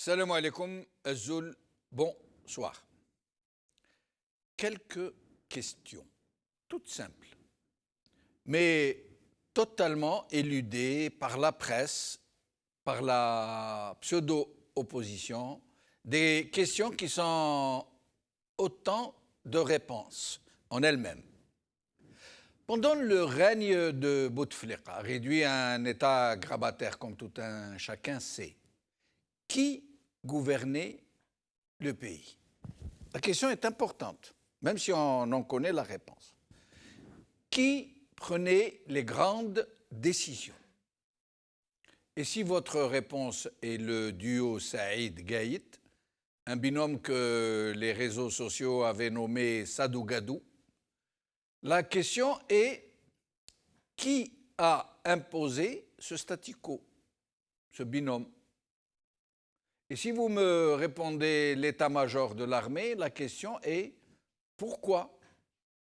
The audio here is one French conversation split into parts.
Salam alaikum, Azul, bonsoir. Quelques questions, toutes simples, mais totalement éludées par la presse, par la pseudo-opposition, des questions qui sont autant de réponses en elles-mêmes. Pendant le règne de Bouteflika, réduit à un état grabataire comme tout un chacun sait, qui gouvernait le pays? La question est importante, même si on en connaît la réponse. Qui prenait les grandes décisions? Et si votre réponse est le duo Saïd-Gaït, un binôme que les réseaux sociaux avaient nommé Sadou-Gadou, la question est qui a imposé ce statu quo, ce binôme? Et si vous me répondez l'état-major de l'armée, la question est pourquoi?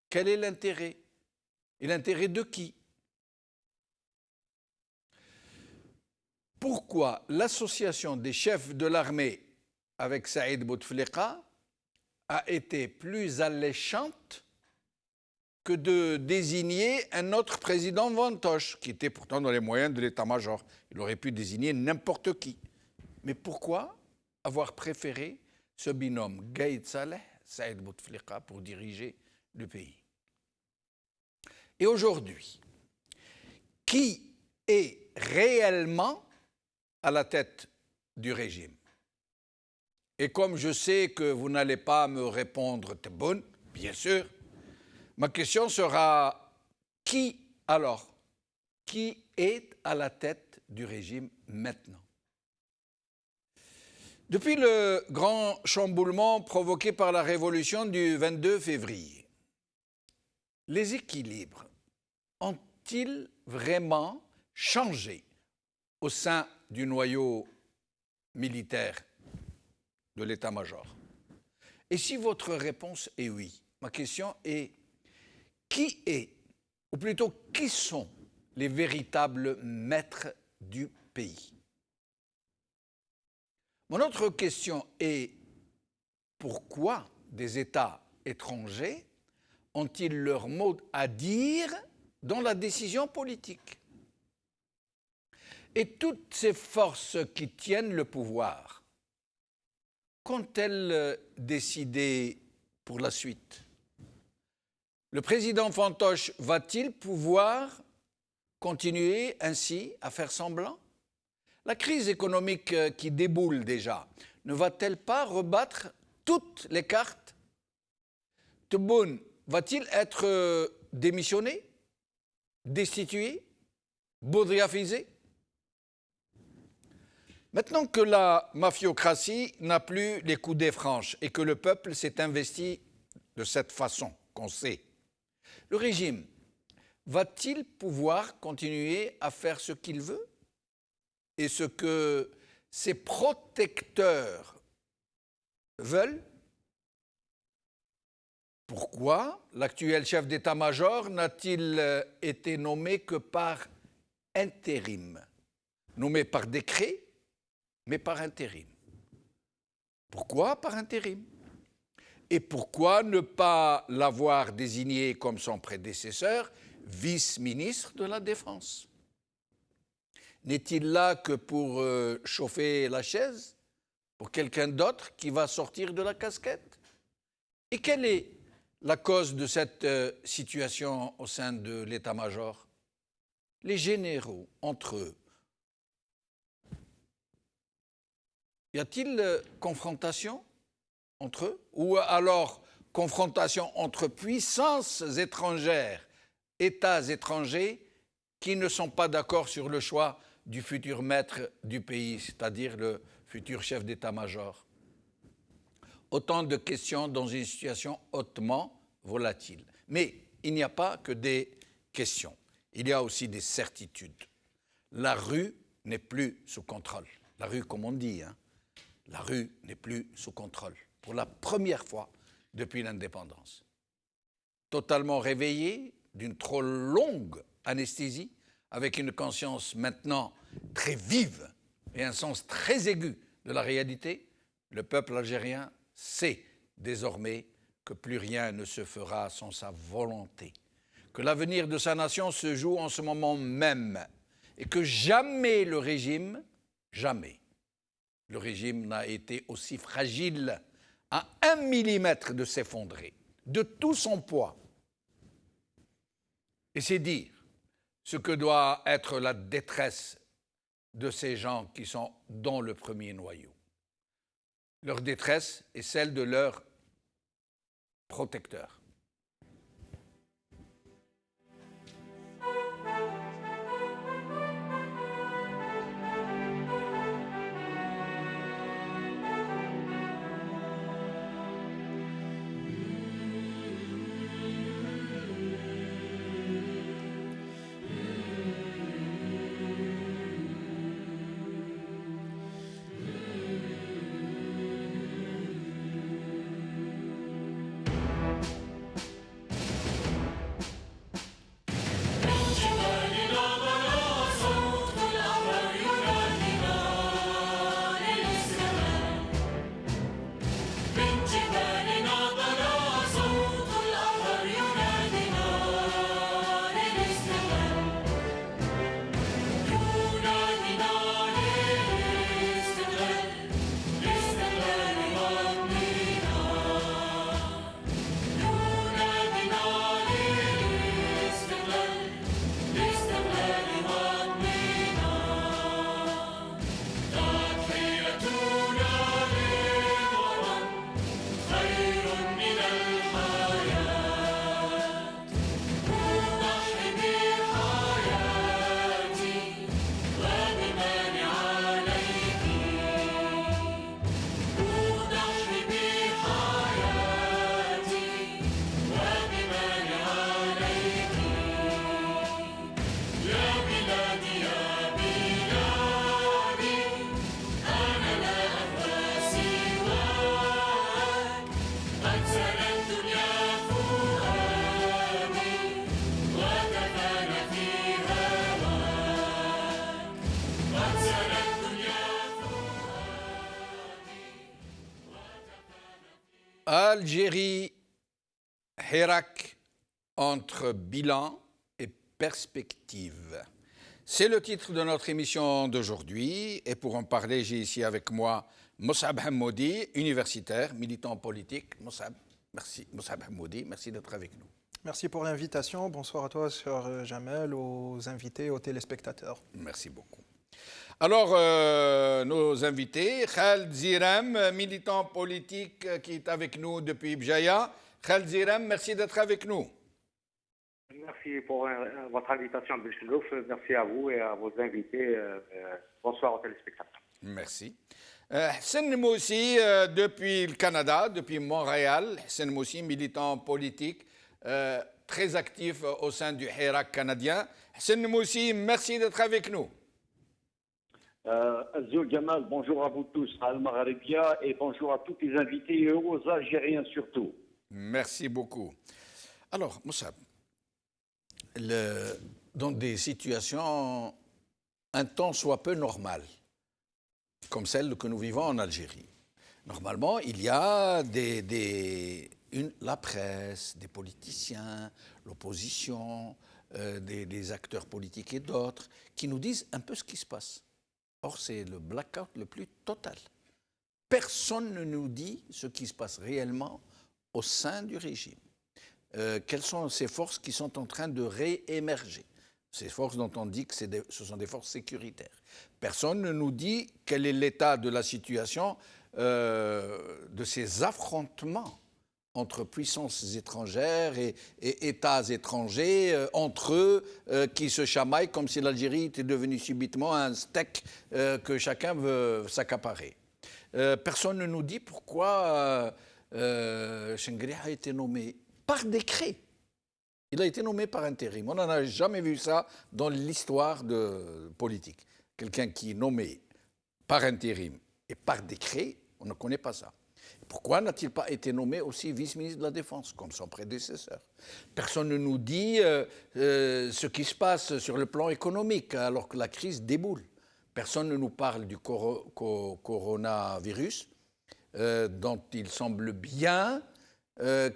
Quel est l'intérêt? Et l'intérêt de qui? Pourquoi l'association des chefs de l'armée avec Saïd Bouteflika a été plus alléchante que de désigner un autre président Vantoche, qui était pourtant dans les moyens de l'état-major? Il aurait pu désigner n'importe qui. Mais pourquoi avoir préféré ce binôme Gaït Saleh, Saïd Bouteflika, pour diriger le pays? Et aujourd'hui, qui est réellement à la tête du régime? Et comme je sais que vous n'allez pas me répondre « Tebboune », bien sûr, ma question sera qui alors? Qui est à la tête du régime maintenant? Depuis le grand chamboulement provoqué par la révolution du 22 février, les équilibres ont-ils vraiment changé au sein du noyau militaire de l'état-major? Et si votre réponse est oui, ma question est qui est, ou plutôt qui sont les véritables maîtres du pays? Mon autre question est pourquoi des États étrangers ont-ils leur mot à dire dans la décision politique? Et toutes ces forces qui tiennent le pouvoir, qu'ont-elles décidé pour la suite? Le président Fantoche va-t-il pouvoir continuer ainsi à faire semblant? La crise économique qui déboule déjà ne va-t-elle pas rebattre toutes les cartes? Tebboune va-t-il être démissionné, destitué, baudriafisé? Maintenant que la mafiocratie n'a plus les coudées franches et que le peuple s'est investi de cette façon qu'on sait, le régime va-t-il pouvoir continuer à faire ce qu'il veut et ce que ses protecteurs veulent? Pourquoi l'actuel chef d'état-major n'a-t-il été nommé que par intérim? Nommé par décret, mais par intérim. Pourquoi par intérim? Et pourquoi ne pas l'avoir désigné comme son prédécesseur, vice-ministre de la Défense? N'est-il là que pour chauffer la chaise pour quelqu'un d'autre qui va sortir de la casquette? Et quelle est la cause de cette situation au sein de l'état-major? Les généraux, entre eux. Y a-t-il confrontation entre eux? Ou alors confrontation entre puissances étrangères, États étrangers, qui ne sont pas d'accord sur le choix du futur maître du pays, c'est-à-dire le futur chef d'état-major? Autant de questions dans une situation hautement volatile. Mais il n'y a pas que des questions, il y a aussi des certitudes. La rue n'est plus sous contrôle. La rue, comme on dit, hein. La rue n'est plus sous contrôle, pour la première fois depuis l'indépendance. Totalement réveillée d'une trop longue anesthésie, avec une conscience maintenant très vive et un sens très aigu de la réalité, le peuple algérien sait désormais que plus rien ne se fera sans sa volonté, que l'avenir de sa nation se joue en ce moment même et que jamais le régime n'a été aussi fragile à 1 millimètre de s'effondrer, de tout son poids. Et c'est dire ce que doit être la détresse de ces gens qui sont dans le premier noyau. Leur détresse est celle de leurs protecteurs. Algérie, Hirak, entre bilan et perspective. C'est le titre de notre émission d'aujourd'hui. Et pour en parler, j'ai ici avec moi Moussab Hammoudi, universitaire, militant politique. Moussab, merci. Moussab Hammoudi, merci d'être avec nous. Merci pour l'invitation. Bonsoir à toi, Sir Jamel, aux invités, aux téléspectateurs. Merci beaucoup. Alors, nos invités, Khaled Zirem, militant politique qui est avec nous depuis Bjaya. Khaled Zirem, merci d'être avec nous. Merci pour votre invitation, Belchalouf. Merci à vous et à vos invités. Bonsoir aux téléspectateurs. Merci. Hassan Moussi, depuis le Canada, depuis Montréal. Hassan Moussi, militant politique, très actif au sein du Hirak canadien. Hassan Moussi, merci d'être avec nous. Azul Jamal, bonjour à vous tous, à Al-Magharibia, et bonjour à tous les invités et aux Algériens surtout. Merci beaucoup. Alors, Moussab, dans des situations un tant soit peu normales, comme celle que nous vivons en Algérie, normalement, il y a la presse, des politiciens, l'opposition, des acteurs politiques et d'autres, qui nous disent un peu ce qui se passe. Or, c'est le blackout le plus total. Personne ne nous dit ce qui se passe réellement au sein du régime. Quelles sont ces forces qui sont en train de réémerger? Ces forces dont on dit que ce sont des forces sécuritaires. Personne ne nous dit quel est l'état de la situation de ces affrontements entre puissances étrangères et États étrangers, entre eux, qui se chamaillent comme si l'Algérie était devenue subitement un steak que chacun veut s'accaparer. Personne ne nous dit pourquoi Chengri a été nommé par décret. Il a été nommé par intérim. On n'en a jamais vu ça dans l'histoire politique. Quelqu'un qui est nommé par intérim et par décret, on ne connaît pas ça. Pourquoi n'a-t-il pas été nommé aussi vice-ministre de la Défense, comme son prédécesseur? Personne ne nous dit ce qui se passe sur le plan économique, alors que la crise déboule. Personne ne nous parle du coronavirus, dont il semble bien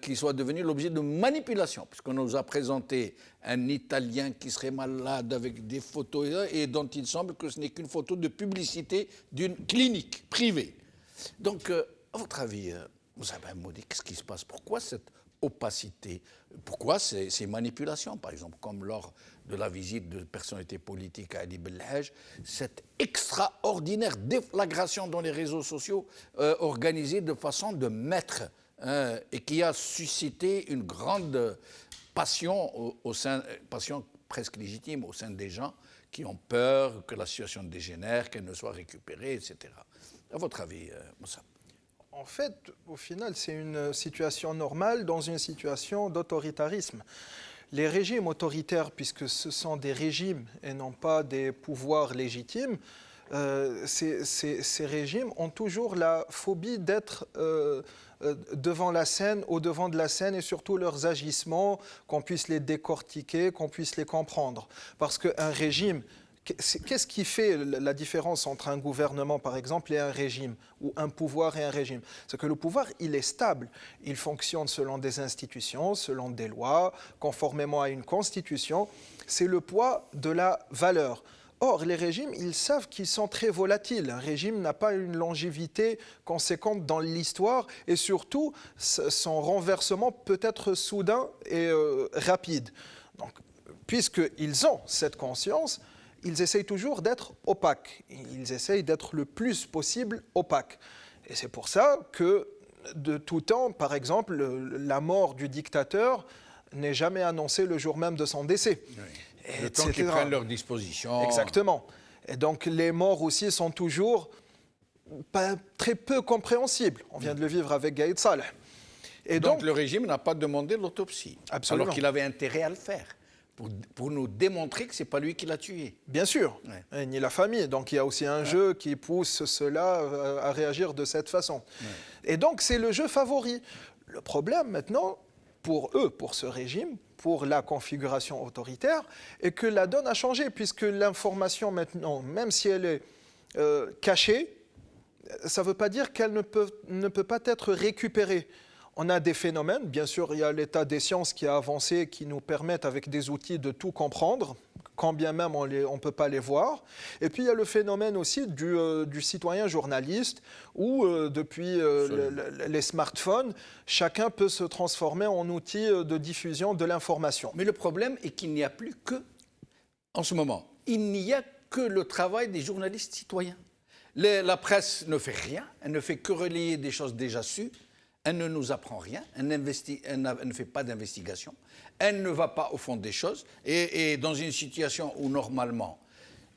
qu'il soit devenu l'objet de manipulation, puisqu'on nous a présenté un Italien qui serait malade avec des photos et dont il semble que ce n'est qu'une photo de publicité d'une clinique privée. Donc, à votre avis, vous avez un mot dit, qu'est-ce qui se passe? Pourquoi cette opacité? Pourquoi ces manipulations, par exemple, comme lors de la visite de personnalités politiques à Ali Belhaj, cette extraordinaire déflagration dans les réseaux sociaux organisée de façon de maître et qui a suscité une grande passion, passion presque légitime au sein des gens qui ont peur que la situation dégénère, qu'elle ne soit récupérée, etc. À votre avis, Moussa? En fait, au final, c'est une situation normale dans une situation d'autoritarisme. Les régimes autoritaires, puisque ce sont des régimes et non pas des pouvoirs légitimes, ces régimes ont toujours la phobie d'être devant la scène, au devant de la scène, et surtout leurs agissements, qu'on puisse les décortiquer, qu'on puisse les comprendre. Parce qu'un régime, qu'est-ce qui fait la différence entre un gouvernement, par exemple, et un régime, ou un pouvoir et un régime? C'est que le pouvoir, il est stable. Il fonctionne selon des institutions, selon des lois, conformément à une constitution. C'est le poids de la valeur. Or, les régimes, ils savent qu'ils sont très volatiles. Un régime n'a pas une longévité conséquente dans l'histoire et surtout, son renversement peut être soudain et rapide. Donc, puisqu'ils ont cette conscience, ils essayent toujours d'être opaques. Ils essayent d'être le plus possible opaques. Et c'est pour ça que, de tout temps, par exemple, la mort du dictateur n'est jamais annoncée le jour même de son décès. Oui. Le temps qu'ils prennent leurs dispositions. Exactement. Et donc les morts aussi sont toujours très peu compréhensibles. On vient de le vivre avec Gaïd Saleh. Et donc le régime n'a pas demandé l'autopsie. Absolument. Alors qu'il avait intérêt à le faire. Pour nous démontrer que ce n'est pas lui qui l'a tué. Bien sûr, ouais. Ni la famille. Donc il y a aussi un jeu qui pousse cela à réagir de cette façon. Ouais. Et donc c'est le jeu favori. Le problème maintenant, pour eux, pour ce régime, pour la configuration autoritaire, est que la donne a changé, puisque l'information maintenant, même si elle est cachée, ça ne veut pas dire qu'elle ne peut pas être récupérée. On a des phénomènes, bien sûr, il y a l'état des sciences qui a avancé, qui nous permettent avec des outils de tout comprendre, quand bien même on ne peut pas les voir. Et puis il y a le phénomène aussi du citoyen journaliste, où depuis les smartphones, chacun peut se transformer en outil de diffusion de l'information. Mais le problème est qu'il n'y a plus que, en ce moment, il n'y a que le travail des journalistes citoyens. La presse ne fait rien, elle ne fait que relayer des choses déjà sues. Elle ne nous apprend rien, elle ne fait pas d'investigation, elle ne va pas au fond des choses. Et dans une situation où normalement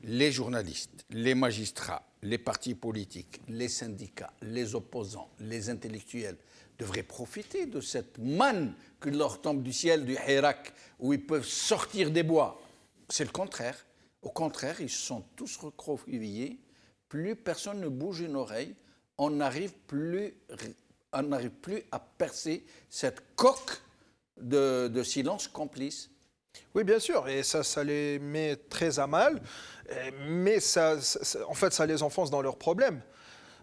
les journalistes, les magistrats, les partis politiques, les syndicats, les opposants, les intellectuels devraient profiter de cette manne qui leur tombe du ciel, du Hirak, où ils peuvent sortir des bois. C'est le contraire. Au contraire, ils se sont tous recroquevillés, plus personne ne bouge une oreille, on n'arrive plus à percer cette coque de silence complice. Oui, bien sûr, et ça les met très à mal, mais en fait, ça les enfonce dans leurs problèmes.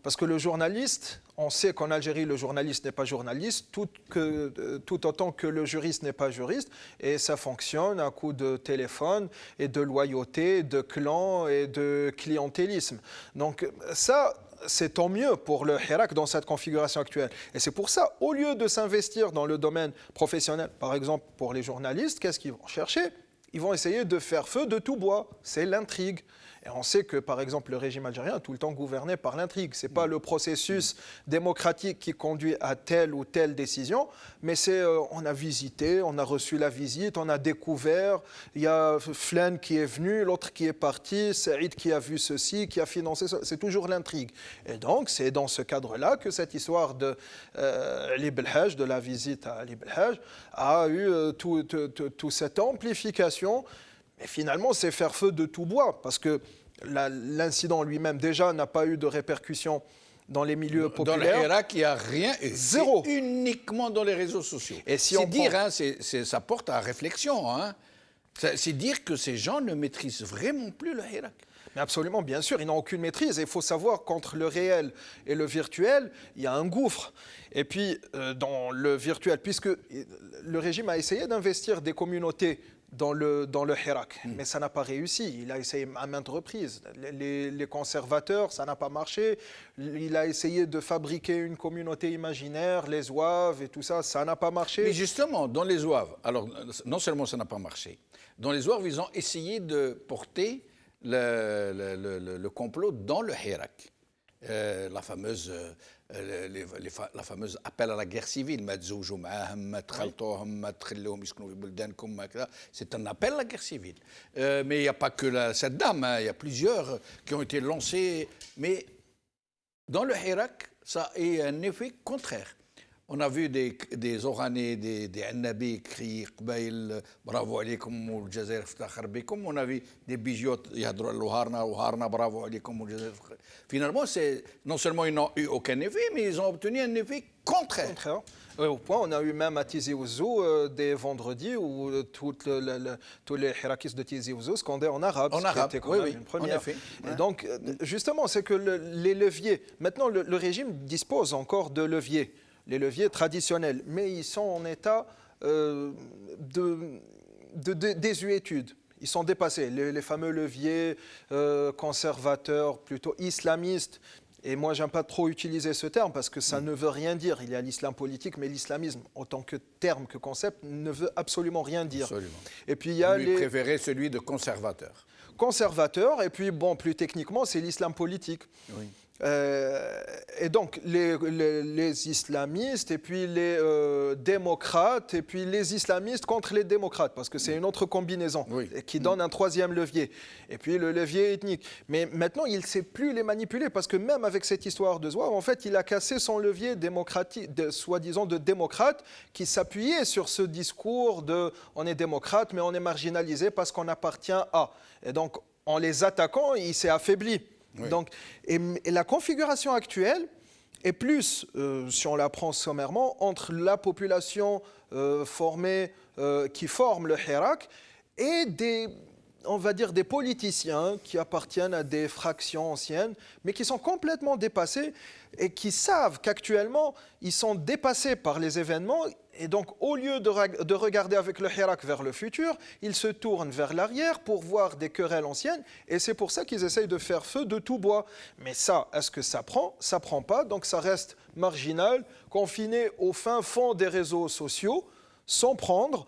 Parce que le journaliste, on sait qu'en Algérie, le journaliste n'est pas journaliste, tout autant que le juriste n'est pas juriste, et ça fonctionne à coup de téléphone et de loyauté, de clan et de clientélisme. Donc ça, c'est tant mieux pour le Hirak dans cette configuration actuelle. Et c'est pour ça, au lieu de s'investir dans le domaine professionnel, par exemple pour les journalistes, qu'est-ce qu'ils vont chercher? Ils vont essayer de faire feu de tout bois. C'est l'intrigue. Et on sait que, par exemple, le régime algérien est tout le temps gouverné par l'intrigue. Ce n'est pas le processus démocratique qui conduit à telle ou telle décision, mais c'est on a visité, on a reçu la visite, on a découvert, il y a Flan qui est venu, l'autre qui est parti, Saïd qui a vu ceci, qui a financé ça. C'est toujours l'intrigue. Et donc, c'est dans ce cadre-là que cette histoire de Ali Belhaj, de la visite à Ali Belhaj, a eu toute cette amplification. Et finalement, c'est faire feu de tout bois, parce que l'incident lui-même, déjà, n'a pas eu de répercussions dans les milieux populaires. Dans l'Irak, il n'y a rien. Zéro. C'est uniquement dans les réseaux sociaux. Et si c'est dire, ça porte à réflexion. Hein. C'est dire que ces gens ne maîtrisent vraiment plus le Irak. Mais absolument, bien sûr, ils n'ont aucune maîtrise. Et il faut savoir qu'entre le réel et le virtuel, il y a un gouffre. Et puis, dans le virtuel, puisque le régime a essayé d'investir des communautés dans le Hirak, mais ça n'a pas réussi. Il a essayé à maintes reprises. Les conservateurs, ça n'a pas marché. Il a essayé de fabriquer une communauté imaginaire, les Zouaves et tout ça, ça n'a pas marché. Mais justement, dans les Zouaves, alors non seulement ça n'a pas marché, dans les Zouaves, ils ont essayé de porter le complot dans le Hirak. La fameuse appel à la guerre civile. C'est un appel à la guerre civile. Mais il n'y a pas que cette dame, hein, il y a plusieurs qui ont été lancés. Mais dans le Hirak, ça a eu un effet contraire. On a vu des Oranais, des Annabi crier bravo alaikum ou le Jazair ftakhar bikum. On a vu des bijouts yadrou Louharna bravo alaikum ou le Jazair. Finalement, non seulement ils n'ont eu aucun effet, mais ils ont obtenu un effet contraire. Au point, on a eu même à Tizi Ouzou des vendredis où tous les Hirakistes de Tizi Ouzou scandaient en arabe. En arabe, oui, une première. En effet. Et donc, justement, c'est que les leviers. Maintenant, le régime dispose encore de leviers. Les leviers traditionnels, mais ils sont en état de désuétude. Ils sont dépassés. Les fameux leviers conservateurs, plutôt islamistes. Et moi, j'aime pas trop utiliser ce terme parce que ça ne veut rien dire. Il y a l'islam politique, mais l'islamisme, en tant que terme, que concept, ne veut absolument rien dire. Absolument. Et puis il y a Lui préférait celui de conservateur. Conservateur, et puis bon, plus techniquement, c'est l'islam politique. Oui. Et donc les islamistes et puis les démocrates et puis les islamistes contre les démocrates parce que c'est une autre combinaison qui donne un troisième levier et puis le levier ethnique. Mais maintenant il ne sait plus les manipuler parce que même avec cette histoire de Zouave, en fait il a cassé son levier démocratique, soi-disant de démocrate qui s'appuyait sur ce discours de on est démocrate mais on est marginalisé parce qu'on appartient à. Et donc en les attaquant il s'est affaibli. Oui. Donc, et la configuration actuelle est plus, si on la prend sommairement, entre la population qui forme le Hirak et on va dire des politiciens qui appartiennent à des fractions anciennes, mais qui sont complètement dépassés et qui savent qu'actuellement, ils sont dépassés par les événements. Et donc, au lieu de regarder avec le Hirak vers le futur, ils se tournent vers l'arrière pour voir des querelles anciennes. Et c'est pour ça qu'ils essayent de faire feu de tout bois. Mais ça, est-ce que ça prend? Ça ne prend pas. Donc, ça reste marginal, confiné au fin fond des réseaux sociaux, sans prendre.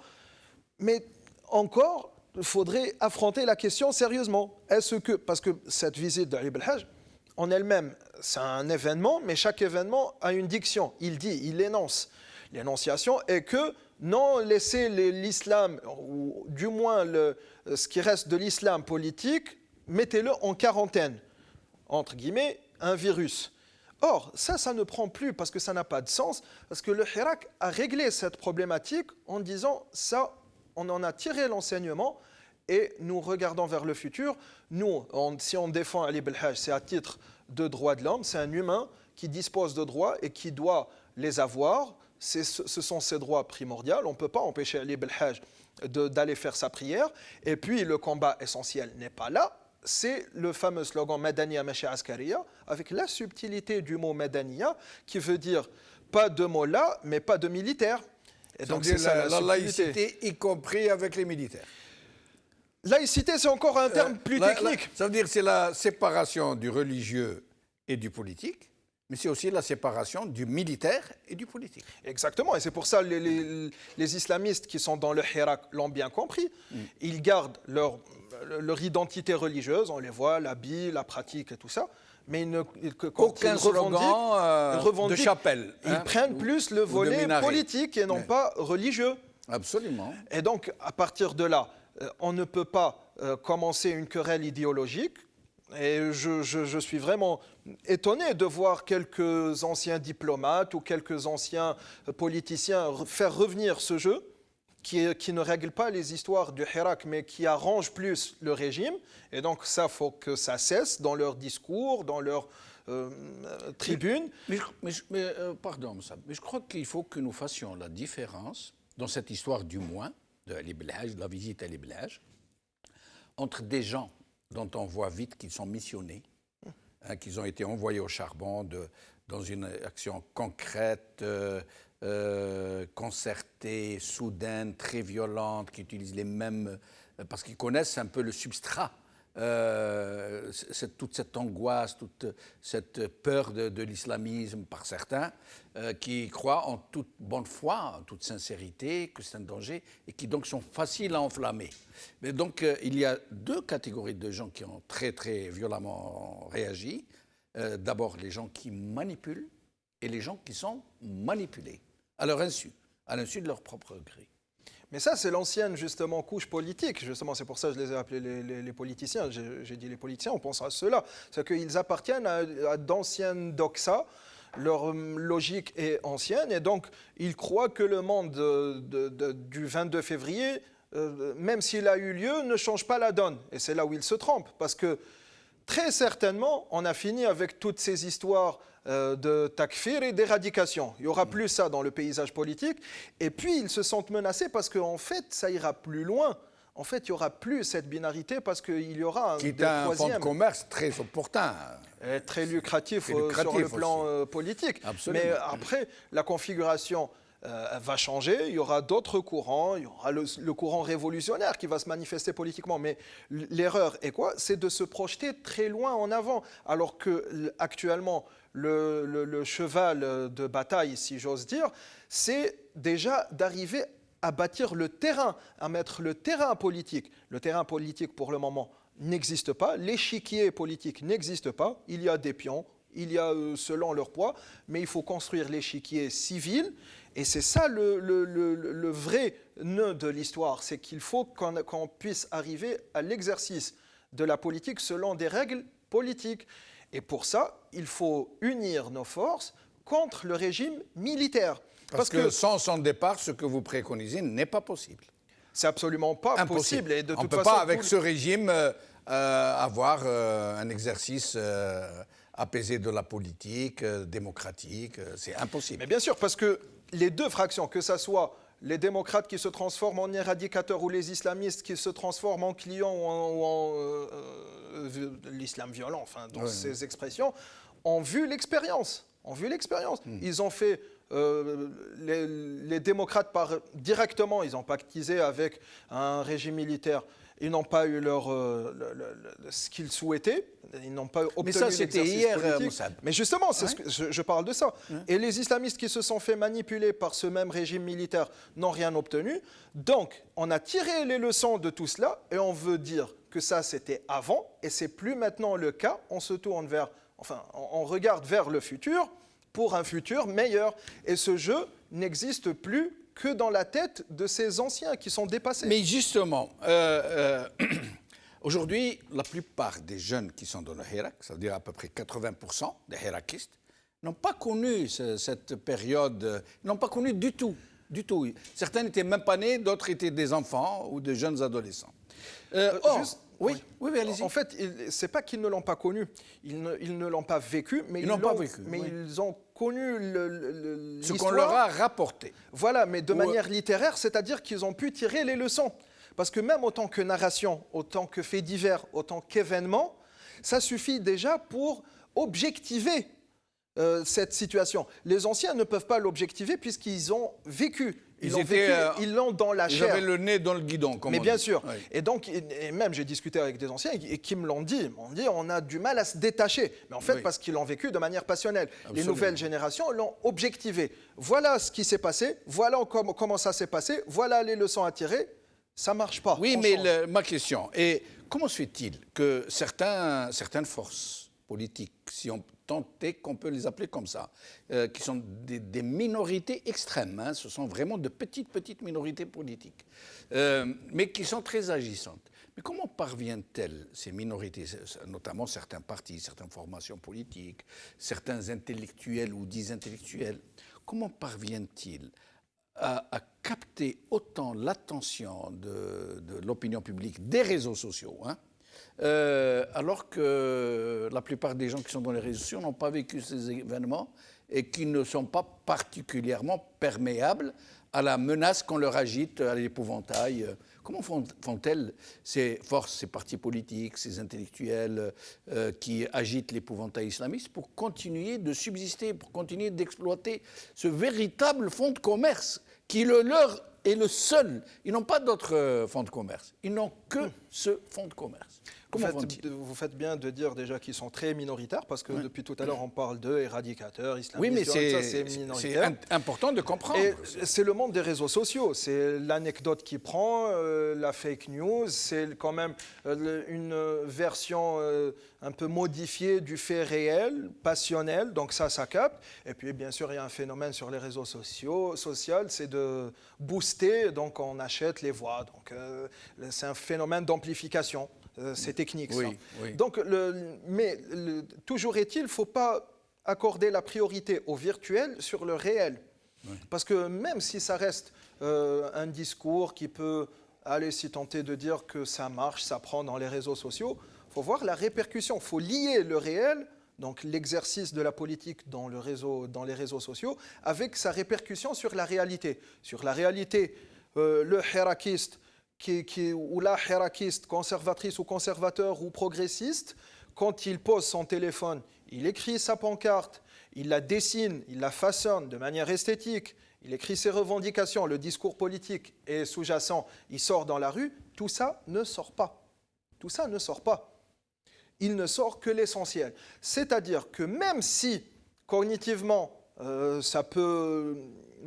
Mais encore, il faudrait affronter la question sérieusement. Est-ce que, parce que cette visite d'Ali Belhaj, en elle-même, c'est un événement, mais chaque événement a une diction. Il énonce. L'énonciation est que non laisser l'islam, ou du moins ce qui reste de l'islam politique, mettez-le en quarantaine, entre guillemets, un virus. Or, ça ne prend plus parce que ça n'a pas de sens, parce que le Hirak a réglé cette problématique en disant ça, on en a tiré l'enseignement et nous regardons vers le futur. Nous, si on défend Ali Belhaj, c'est à titre de droit de l'homme, c'est un humain qui dispose de droits et qui doit les avoir. Ce sont ses droits primordiaux. On ne peut pas empêcher Ali Belhaj d'aller faire sa prière. Et puis, le combat essentiel n'est pas là. C'est le fameux slogan « Madaniya Mashi Askariya » avec la subtilité du mot « Madaniya » qui veut dire pas de mollah, mais pas de militaire. Et donc, c'est ça la laïcité, y compris avec les militaires. Laïcité, c'est encore un terme plus technique. Ça veut dire que c'est la séparation du religieux et du politique. Mais c'est aussi la séparation du militaire et du politique. Exactement, et c'est pour ça que les islamistes qui sont dans le Hirak l'ont bien compris. Ils gardent leur identité religieuse, on les voit, l'habit, la pratique et tout ça, mais aucun slogan de chapelle. Ils prennent plus le volet politique et non pas religieux. Absolument. Et donc, à partir de là, on ne peut pas commencer une querelle idéologique. Et je suis vraiment étonné de voir quelques anciens diplomates ou quelques anciens politiciens faire revenir ce jeu qui ne règle pas les histoires du Hirak, mais qui arrange plus le régime. Et donc ça, il faut que ça cesse dans leur discours, dans leur tribune. Pardon, mais je crois qu'il faut que nous fassions la différence, dans cette histoire du moins, de Ali Belhaj, de la visite à Ali Belhaj, entre des gens dont on voit vite qu'ils sont missionnés, qu'ils ont été envoyés au charbon dans une action concrète, concertée, soudaine, très violente, qui utilise les mêmes... parce qu'ils connaissent un peu le substrat. Toute cette angoisse, toute cette peur de l'islamisme par certains, qui croient en toute bonne foi, en toute sincérité, que c'est un danger, et qui donc sont faciles à enflammer. Mais donc il y a deux catégories de gens qui ont très très violemment réagi. D'abord les gens qui manipulent et les gens qui sont manipulés, à leur insu, à l'insu de leur propre gré. Mais ça, c'est l'ancienne, justement, couche politique. Justement, c'est pour ça que je les ai appelés les politiciens. J'ai dit les politiciens, on pense à ceux-là. C'est qu'ils appartiennent à d'anciennes doxas. Leur logique est ancienne. Et donc, ils croient que le monde du 22 février, même s'il a eu lieu, ne change pas la donne. Et c'est là où ils se trompent. Parce que, très certainement, on a fini avec toutes ces histoires de takfir et d'éradication. Il n'y aura plus ça dans le paysage politique. Et puis, ils se sentent menacés parce qu'en fait, ça ira plus loin. En fait, il n'y aura plus cette binarité parce qu'il y aura un qui est un fonds de troisième. commerce très opportun. Très lucratif, sur le plan politique. Absolument. Mais après, la configuration va changer. Il y aura d'autres courants. Il y aura le courant révolutionnaire qui va se manifester politiquement. Mais l'erreur est quoi? C'est de se projeter très loin en avant. Alors qu'actuellement, le cheval de bataille, si j'ose dire, c'est déjà d'arriver à bâtir le terrain, à mettre le terrain politique. Le terrain politique, pour le moment, n'existe pas. L'échiquier politique n'existe pas. Il y a des pions, il y a selon leur poids, mais il faut construire l'échiquier civil. Et c'est ça le vrai nœud de l'histoire, c'est qu'il faut qu'on puisse arriver à l'exercice de la politique selon des règles politiques. Et pour ça, il faut unir nos forces contre le régime militaire. Parce que sans son départ, ce que vous préconisez n'est pas possible. C'est absolument pas possible. Et de on ne toute peut façon, pas, avec ce régime, avoir un exercice apaisé de la politique, démocratique. C'est impossible. Mais bien sûr, parce que les deux fractions, que ce soit les démocrates qui se transforment en éradicateurs ou les islamistes qui se transforment en clients ou en l'islam violent, enfin, dans ces expressions, ont vu l'expérience. Ils ont fait... les démocrates, directement, ils ont pactisé avec un régime militaire. Ils n'ont pas eu ce qu'ils souhaitaient. Ils n'ont pas obtenu. Mais ça, c'était hier, Moussab. Mais justement, je parle de ça. Et les islamistes qui se sont fait manipuler par ce même régime militaire n'ont rien obtenu. Donc, on a tiré les leçons de tout cela et on veut dire que ça, c'était avant et c'est plus maintenant le cas. On se tourne on regarde vers le futur pour un futur meilleur. Et ce jeu n'existe plus que dans la tête de ces anciens qui sont dépassés. Mais justement, aujourd'hui, la plupart des jeunes qui sont dans le Hirak, c'est-à-dire à peu près 80% des Hirakistes, n'ont pas connu cette période, n'ont pas connu du tout. Certains n'étaient même pas nés, d'autres étaient des enfants ou de jeunes adolescents. Oui, allez-y. En fait, c'est pas qu'ils ne l'ont pas connu, ils ne l'ont pas vécu, mais ils ont connu ce qu'on leur a rapporté. Voilà, mais de manière littéraire, c'est-à-dire qu'ils ont pu tirer les leçons. Parce que même autant que narration, autant que fait divers, autant qu'événement, ça suffit déjà pour objectiver cette situation. Les anciens ne peuvent pas l'objectiver puisqu'ils ont vécu. Ils l'ont dans la chair. Ils avaient le nez dans le guidon, comme on dit. Mais bien sûr. Oui. Et donc, même j'ai discuté avec des anciens et qui me l'ont dit. Ils m'ont dit, on a du mal à se détacher. Mais en fait, parce qu'ils l'ont vécu de manière passionnelle. Absolument. Les nouvelles générations l'ont objectivé. Voilà ce qui s'est passé. Voilà comment ça s'est passé. Voilà les leçons à tirer. Ça ne marche pas. Oui, mais ma question est, comment se fait-il que certaines forces politiques, si on tentait qu'on peut les appeler comme ça, qui sont des minorités extrêmes, ce sont vraiment de petites minorités politiques, mais qui sont très agissantes. Mais comment parviennent-elles, ces minorités, notamment certains partis, certaines formations politiques, certains intellectuels ou dits intellectuels, comment parviennent-ils à capter autant l'attention de l'opinion publique, des réseaux sociaux, alors que la plupart des gens qui sont dans les réseaux sociaux n'ont pas vécu ces événements et qui ne sont pas particulièrement perméables à la menace qu'on leur agite, à l'épouvantail. Comment font-elles ces forces, ces partis politiques, ces intellectuels qui agitent l'épouvantail islamiste pour continuer de subsister, pour continuer d'exploiter ce véritable fonds de commerce qui le leur est le seul. Ils n'ont pas d'autres fonds de commerce. Ils n'ont que ce fonds de commerce. Comment font-ils ? Vous faites bien de dire déjà qu'ils sont très minoritaires, parce que depuis tout à l'heure, on parle d'éradicateurs, islamistes. Oui, mais c'est minoritaire. C'est important de comprendre. Et c'est le monde des réseaux sociaux. C'est l'anecdote qui prend, la fake news. C'est quand même une version un peu modifiée du fait réel, passionnel. Donc ça capte. Et puis, bien sûr, il y a un phénomène sur les réseaux sociaux, c'est de booster. Donc, on achète les voix. Donc, c'est un phénomène d'amplification. C'est technique, oui, ça. Oui. Donc, toujours est-il, il ne faut pas accorder la priorité au virtuel sur le réel. Oui. Parce que même si ça reste un discours qui peut aller s'y tenter de dire que ça marche, ça prend dans les réseaux sociaux, il faut voir la répercussion. Il faut lier le réel, donc l'exercice de la politique dans les réseaux sociaux, avec sa répercussion sur la réalité. Sur la réalité, le hirakiste, ou la hirakiste, conservatrice ou conservateur ou progressiste, quand il pose son téléphone, il écrit sa pancarte, il la dessine, il la façonne de manière esthétique, il écrit ses revendications, le discours politique est sous-jacent, il sort dans la rue, tout ça ne sort pas. Tout ça ne sort pas. Il ne sort que l'essentiel. C'est-à-dire que même si, cognitivement, ça peut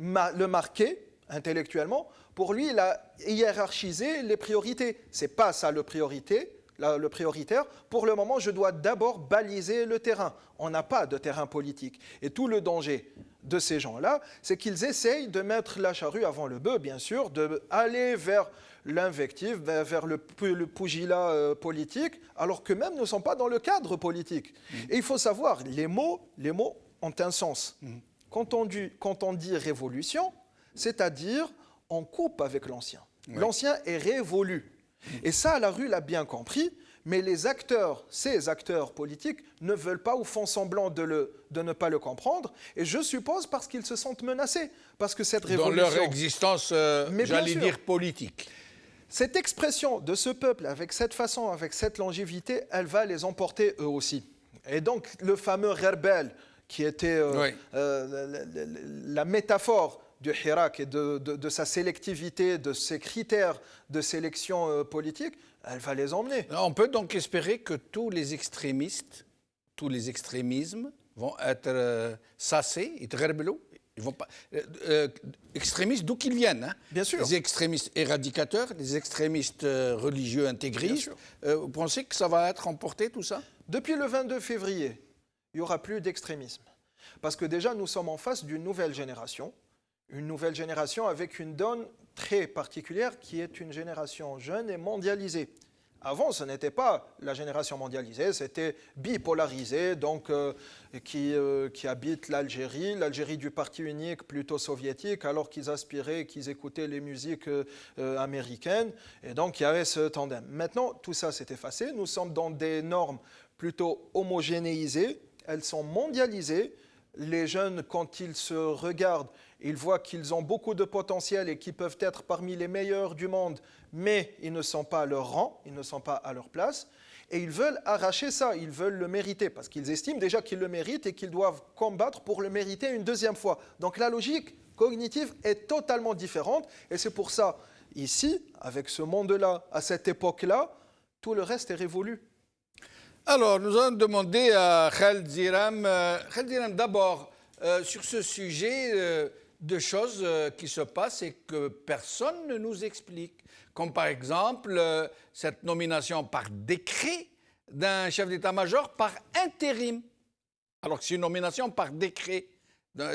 le marquer intellectuellement, pour lui, il a hiérarchisé les priorités. Ce n'est pas ça le prioritaire. Pour le moment, je dois d'abord baliser le terrain. On n'a pas de terrain politique. Et tout le danger de ces gens-là, c'est qu'ils essayent de mettre la charrue avant le bœuf, bien sûr, d'aller vers l'invective, vers le pugilat politique, alors qu'eux-mêmes ne sont pas dans le cadre politique. Et il faut savoir, les mots ont un sens. Quand on dit révolution, c'est-à-dire on coupe avec l'ancien. Oui. L'ancien est révolu. Et ça, la rue l'a bien compris, mais ces acteurs politiques ne veulent pas ou font semblant de ne pas le comprendre. Et je suppose parce qu'ils se sentent menacés. Parce que cette révolution... Dans leur existence, j'allais dire, politique. Cette expression de ce peuple, avec cette façon, avec cette longévité, elle va les emporter eux aussi. Et donc, le fameux Gherbel, qui était la métaphore du Hirak et de sa sélectivité, de ses critères de sélection politique, elle va les emmener. On peut donc espérer que tous les extrémistes, tous les extrémismes vont être sassés, ils vont pas, extrémistes d'où qu'ils viennent. Hein. Bien sûr. Les extrémistes éradicateurs, les extrémistes religieux intégristes. Vous pensez que ça va être emporté, tout ça ? Depuis le 22 février, il n'y aura plus d'extrémisme. Parce que déjà, nous sommes en face d'une nouvelle génération avec une donne très particulière qui est une génération jeune et mondialisée. Avant, ce n'était pas la génération mondialisée, c'était bipolarisé, donc qui habite l'Algérie du parti unique plutôt soviétique, alors qu'ils aspiraient, qu'ils écoutaient les musiques américaines, et donc il y avait ce tandem. Maintenant, tout ça s'est effacé, nous sommes dans des normes plutôt homogénéisées, elles sont mondialisées. Les jeunes, quand ils se regardent, ils voient qu'ils ont beaucoup de potentiel et qu'ils peuvent être parmi les meilleurs du monde, mais ils ne sont pas à leur rang, ils ne sont pas à leur place. Et ils veulent arracher ça, ils veulent le mériter, parce qu'ils estiment déjà qu'ils le méritent et qu'ils doivent combattre pour le mériter une deuxième fois. Donc la logique cognitive est totalement différente. Et c'est pour ça, ici, avec ce monde-là, à cette époque-là, tout le reste est révolu. Alors, nous allons demander à Khaled Ziram, d'abord, sur ce sujet de choses qui se passent et que personne ne nous explique, comme par exemple cette nomination par décret d'un chef d'état-major par intérim, alors que c'est une nomination par décret.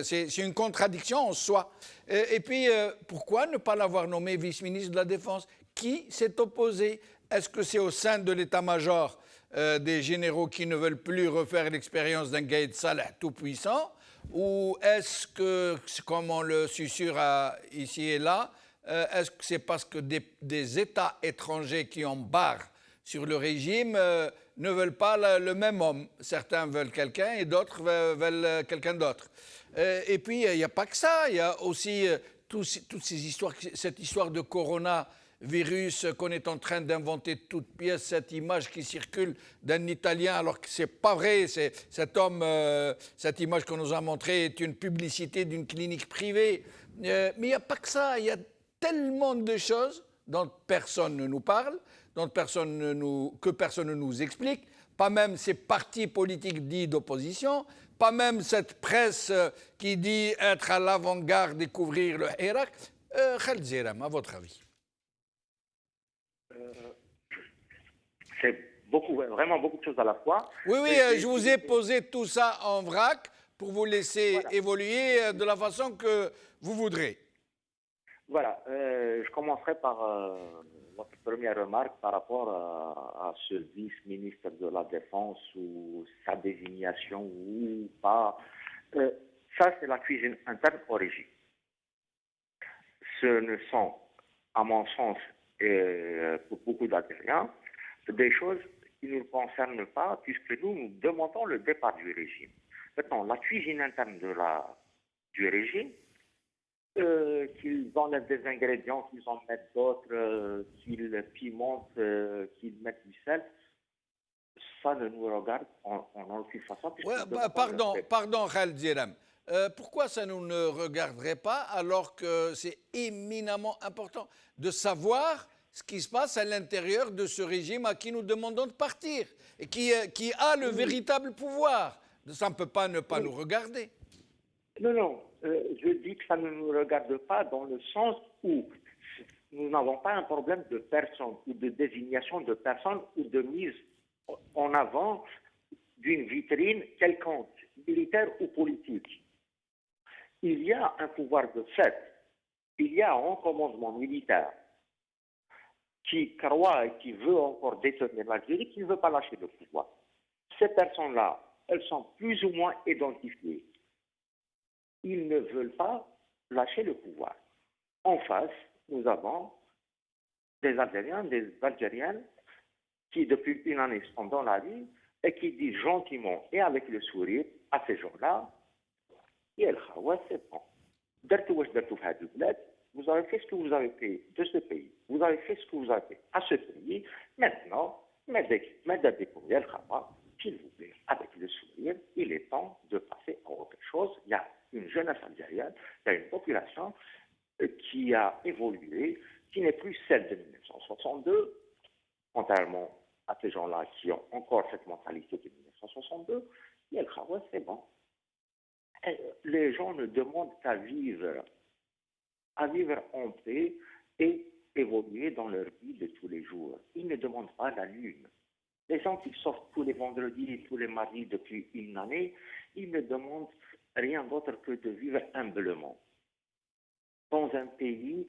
C'est une contradiction en soi. Et puis, pourquoi ne pas l'avoir nommé vice-ministre de la Défense ? Qui s'est opposé ? Est-ce que c'est au sein de l'état-major des généraux qui ne veulent plus refaire l'expérience d'un Gaïd Salah tout-puissant, ou est-ce que, comme on le susurre ici et là, est-ce que c'est parce que des États étrangers qui ont barre sur le régime ne veulent pas le même homme. Certains veulent quelqu'un et d'autres veulent quelqu'un d'autre. Et puis, il n'y a pas que ça. Il y a aussi toutes ces histoires, cette histoire de coronavirus qu'on est en train d'inventer de toutes pièces, cette image qui circule d'un Italien, alors que ce n'est pas vrai. Cet homme, cette image qu'on nous a montrée est une publicité d'une clinique privée. Mais il n'y a pas que ça. Il y a tellement de choses dont personne ne nous parle, que personne ne nous explique, pas même ces partis politiques dits d'opposition, pas même cette presse qui dit être à l'avant-garde, découvrir le Hirak. Khaled Zerem, à votre avis? C'est vraiment beaucoup de choses à la fois. Oui, je vous ai posé tout ça en vrac pour vous laisser évoluer de la façon que vous voudrez. Voilà, je commencerai par votre première remarque par rapport à ce vice-ministre de la Défense ou sa désignation ou pas. Ça, c'est la cuisine interne au régime. Ce ne sont, à mon sens, et pour beaucoup d'Algériens, des choses qui ne nous concernent pas puisque nous demandons le départ du régime. Maintenant, la cuisine interne du régime, qu'ils enlèvent des ingrédients, qu'ils en mettent d'autres, qu'ils pimentent, qu'ils mettent du sel, ça ne nous regarde en aucune façon. Ouais, pardon, Khaled Zerem. Pourquoi ça ne nous regarderait pas alors que c'est éminemment important de savoir ce qui se passe à l'intérieur de ce régime à qui nous demandons de partir et qui a le véritable pouvoir? Ça ne peut pas ne pas nous regarder. Non, je dis que ça ne nous regarde pas dans le sens où nous n'avons pas un problème de personne ou de désignation de personne ou de mise en avant d'une vitrine quelconque, militaire ou politique. Il y a un pouvoir de fait, il y a un commandement militaire qui croit et qui veut encore détenir l'Algérie, qui ne veut pas lâcher le pouvoir. Ces personnes-là, elles sont plus ou moins identifiées. Ils ne veulent pas lâcher le pouvoir. En face, nous avons des Algériens, des Algériennes qui, depuis une année, sont dans la rue et qui disent gentiment et avec le sourire à ces gens-là, c'est bon. Vous avez fait ce que vous avez fait de ce pays. Vous avez fait ce que vous avez fait à ce pays. Maintenant, s'il vous plaît, avec le sourire, il est temps de passer à autre chose. Il y a une jeunesse algérienne, il y a une population qui a évolué, qui n'est plus celle de 1962, contrairement à ces gens-là qui ont encore cette mentalité de 1962. Et c'est bon. Et les gens ne demandent qu'à vivre en paix et évoluer dans leur vie de tous les jours. Ils ne demandent pas la lune. Les gens qui sortent tous les vendredis et tous les mardis depuis une année, ils ne demandent rien d'autre que de vivre humblement dans un pays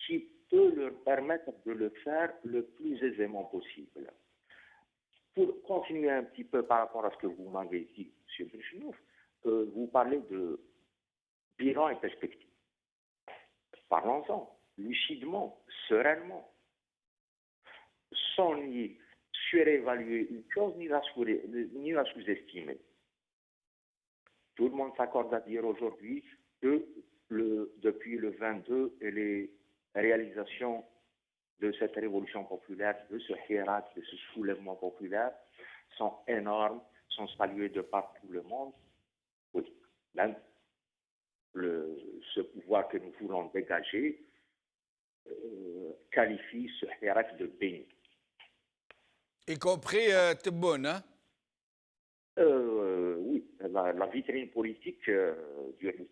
qui peut leur permettre de le faire le plus aisément possible. Pour continuer un petit peu par rapport à ce que vous m'avez dit, M. Brichnov, vous parlez de bilan et perspective. Parlons-en, lucidement, sereinement, sans ni surévaluer une chose ni la sous-estimer. Tout le monde s'accorde à dire aujourd'hui que depuis le 22 et les réalisations de cette révolution populaire, de ce Hirak, de ce soulèvement populaire, sont énormes, sont saluées de partout le monde. Oui, même ce pouvoir que nous voulons dégager qualifie ce Hirak de béni. Y compris Tebboune, hein? Oui, la vitrine politique du régime.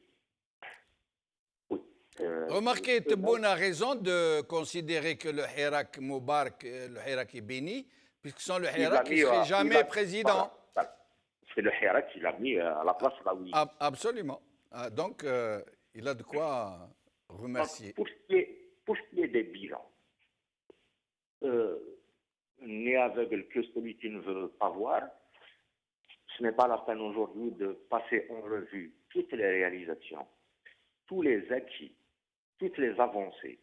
Oui. Remarquez, Tebboune a raison de considérer que le Hirak Moubarak, le Hirak est béni, puisque sans le Hirak, il ne serait jamais président. Voilà. C'est le Hirak qui l'a mis à la place là où il est. Absolument. Donc, il a de quoi remercier. Donc, pour ce qui est des bilans, n'est aveugle que celui qui ne veut pas voir, ce n'est pas la peine aujourd'hui de passer en revue toutes les réalisations, tous les acquis, toutes les avancées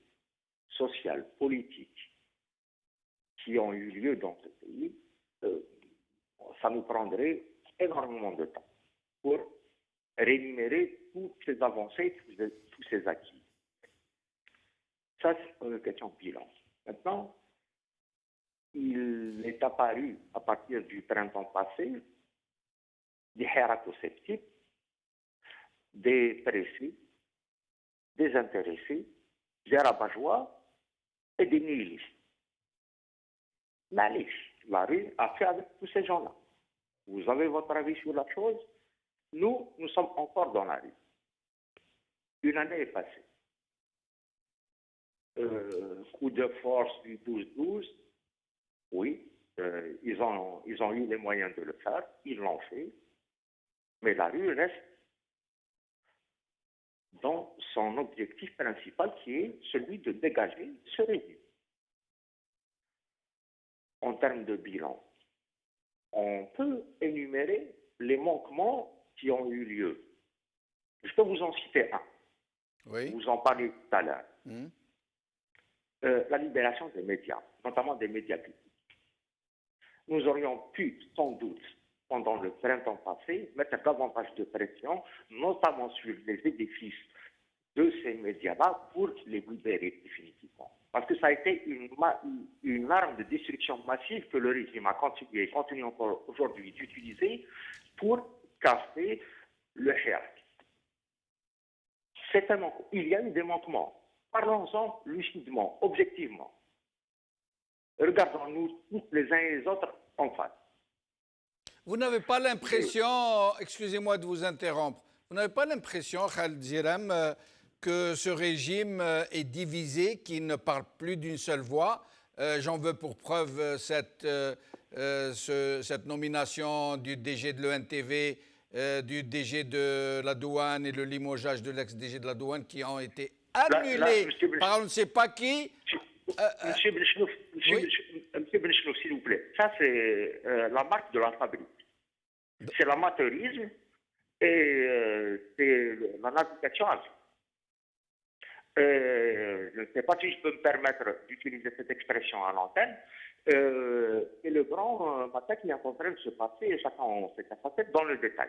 sociales, politiques qui ont eu lieu dans ce pays. ça nous prendrait énormément de temps pour rémunérer toutes ces avancées, tous ces acquis. Ça, c'est une question de bilan. Maintenant, il est apparu, à partir du printemps passé, des hératosceptiques, des pressés, des intéressés, des rabat-joie et des nihilistes. La rue a fait avec tous ces gens-là. Vous avez votre avis sur la chose? Nous sommes encore dans la rue. Une année est passée. Coup de force du 12-12, oui, ils ont eu les moyens de le faire, ils l'ont fait, mais la rue reste dans son objectif principal qui est celui de dégager ce régime. En termes de bilan, on peut énumérer les manquements qui ont eu lieu. Je peux vous en citer un. Oui. Vous en parlez tout à l'heure. La libération des médias, notamment des médias publics. Nous aurions pu, sans doute, pendant le printemps passé, mettre davantage de pression, notamment sur les édifices de ces médias-là, pour les libérer définitivement. Parce que ça a été une arme de destruction massive que le régime a continué et continue encore aujourd'hui d'utiliser pour casser le hiérarchie. C'est un manquement. Il y a eu des manquements. Parlons-en lucidement, objectivement. Regardons-nous tous les uns et les autres en face. Vous n'avez pas l'impression, excusez-moi de vous interrompre, vous n'avez pas l'impression, Khaled Zirem, que ce régime est divisé, qu'il ne parle plus d'une seule voix? J'en veux pour preuve cette nomination du DG de l'ENTV, du DG de la douane et le limogeage de l'ex-DG de la douane qui ont été annulés par on ne sait pas qui. Monsieur Benchnouf, s'il vous plaît, ça c'est la marque de la fabrique. C'est l'amateurisme et c'est la navigation à vue. Je ne sais pas si je peux me permettre d'utiliser cette expression à l'antenne. Et le grand matin qui est en train de se passer, et chacun sait sa tête dans le détail.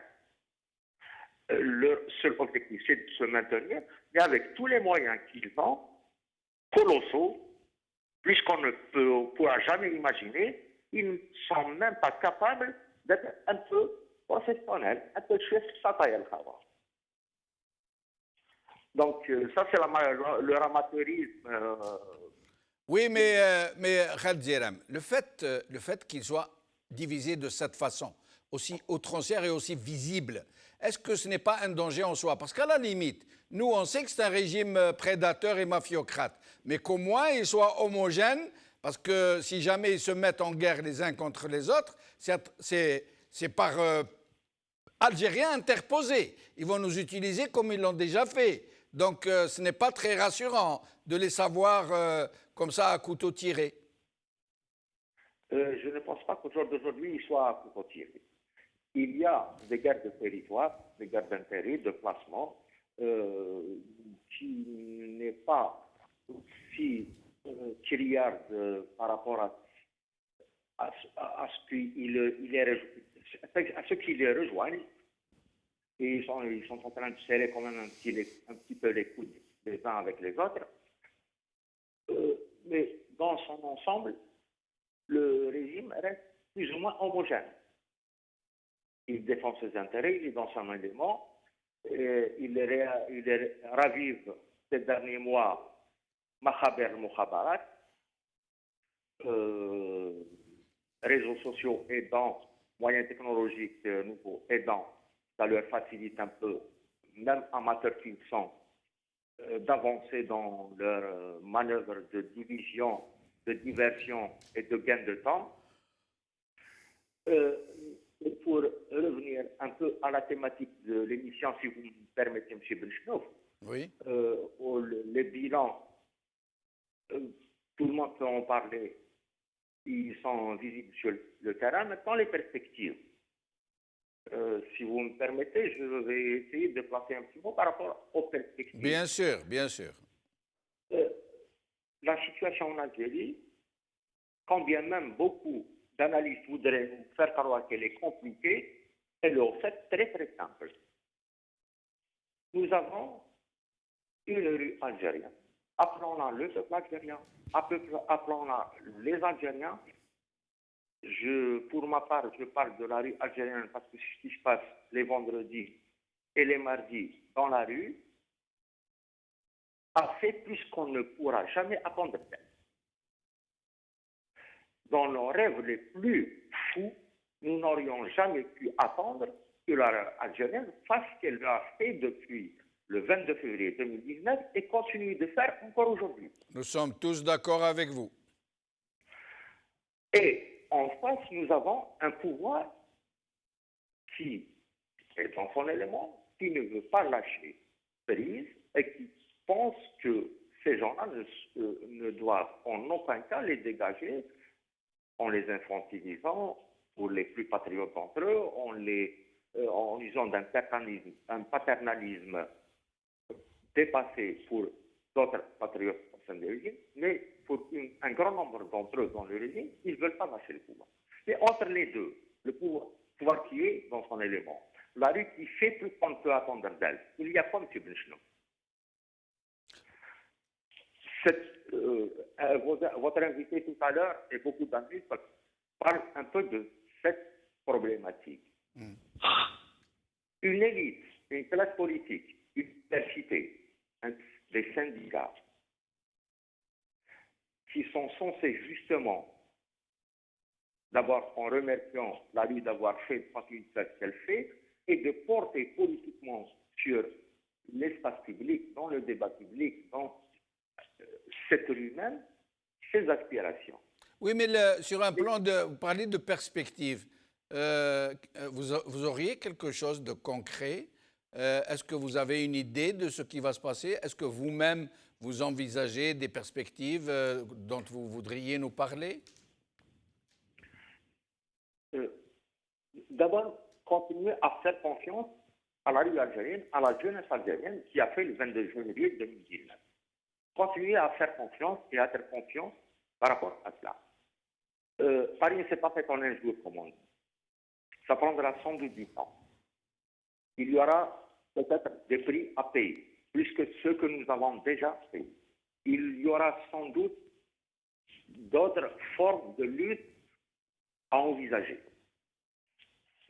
Leur seul objectif, c'est de se maintenir, mais avec tous les moyens qu'ils ont, colossaux, puisqu'on ne pourra jamais imaginer, ils ne sont même pas capables d'être un peu professionnels, un peu chef satay al-Khawa. Donc, ça, c'est leur amateurisme. Oui, mais Khaled Zirem, le fait qu'il soit divisé de cette façon, aussi outrancière et aussi visible, est-ce que ce n'est pas un danger en soi? Parce qu'à la limite, nous, on sait que c'est un régime prédateur et mafiocrate, mais qu'au moins il soit homogène, parce que si jamais ils se mettent en guerre les uns contre les autres, c'est par Algériens interposés. Ils vont nous utiliser comme ils l'ont déjà fait. Donc ce n'est pas très rassurant de les savoir comme ça à couteau tiré. Je ne pense pas qu'au jour d'aujourd'hui, ils soient à couteau tiré. Il y a des guerres de territoire, des guerres d'intérêt, de placement, qui n'est pas aussi criarde par rapport à ce qui les rejoignent. Et ils sont en train de serrer quand même un petit peu les coudes les uns avec les autres. Mais dans son ensemble, le régime reste plus ou moins homogène. Il défend ses intérêts, il est dans son élément, il ravive ces derniers mois Makhaber Mukhabarat, réseaux sociaux aidant, moyens technologiques nouveaux aidant, ça leur facilite un peu, même amateurs qu'ils sont, d'avancer dans leur manœuvre de division, de diversion et de gain de temps. Pour revenir un peu à la thématique de l'émission, si vous me permettez, M. Benchnouf, oui. Les bilans, tout le monde peut en parler, ils sont visibles sur le terrain. Maintenant, les perspectives. Si vous me permettez, je vais essayer de placer un petit mot par rapport aux perspectives. Bien sûr, bien sûr. La situation en Algérie, quand bien même beaucoup l'analyste voudrait vous faire croire qu'elle est compliquée, elle est en fait très très simple. Nous avons une rue algérienne. Appelons-la le peuple algérien, appelons-la les Algériens. Pour ma part, je parle de la rue algérienne parce que ce qui se passe les vendredis et les mardis dans la rue a fait plus qu'on ne pourra jamais attendre d'elle. Dans nos rêves les plus fous, nous n'aurions jamais pu attendre que la rue algérienne fasse ce qu'elle a fait depuis le 22 février 2019 et continue de faire encore aujourd'hui. Nous sommes tous d'accord avec vous. Et en face, nous avons un pouvoir qui est dans son élément, qui ne veut pas lâcher prise et qui pense que ces gens-là ne doivent en aucun cas les dégager en les infantilisant pour les plus patriotes d'entre eux, en usant d'un paternalisme dépassé pour d'autres patriotes au sein du régime, mais pour un grand nombre d'entre eux dans le régime, ils ne veulent pas lâcher le pouvoir. Et entre les deux, le pouvoir qui est dans son élément, la rue qui fait plus qu'on ne peut attendre d'elle, il y a quoi, M. Benchno? Votre invité tout à l'heure et beaucoup d'amis parlent un peu de cette problématique. Une élite, une classe politique, une université, des syndicats qui sont censés justement, d'abord en remerciant la rue d'avoir fait ce qu'elle fait, et de porter politiquement sur l'espace public, dans le débat public, dans cette rue même, ses aspirations. Oui, mais sur un plan de... Vous parlez de perspective. Vous auriez quelque chose de concret? Est-ce que vous avez une idée de ce qui va se passer? Est-ce que vous-même, vous envisagez des perspectives dont vous voudriez nous parler? D'abord, continuer à faire confiance à la rue algérienne, à la jeunesse algérienne qui a fait le 22 janvier 2019. Continuer à faire confiance et à être confiance par rapport à cela. Paris ne s'est pas fait en un jour, comme on dit. Ça prendra sans doute du temps. Il y aura peut-être des prix à payer, plus que ceux que nous avons déjà payés. Il y aura sans doute d'autres formes de lutte à envisager.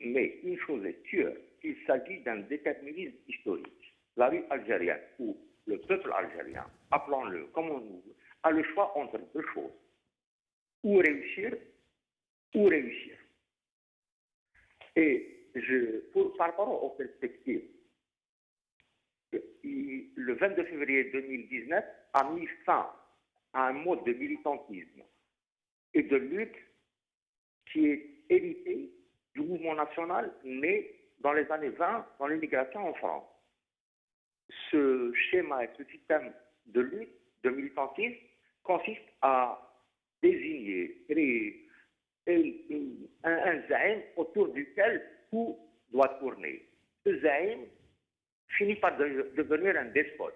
Mais une chose est sûre, il s'agit d'un déterminisme historique. La rue algérienne ou le peuple algérien, appelons-le comme on veut, a le choix entre deux choses. Ou réussir, ou réussir. Et par rapport aux perspectives, le 22 février 2019 a mis fin à un mode de militantisme et de lutte qui est hérité du mouvement national né dans les années 20 dans l'immigration en France. Ce schéma et ce système de lutte, de militantisme, consiste à désigner, créer un zaïm autour duquel tout doit tourner. Ce zaïm finit par devenir un despote.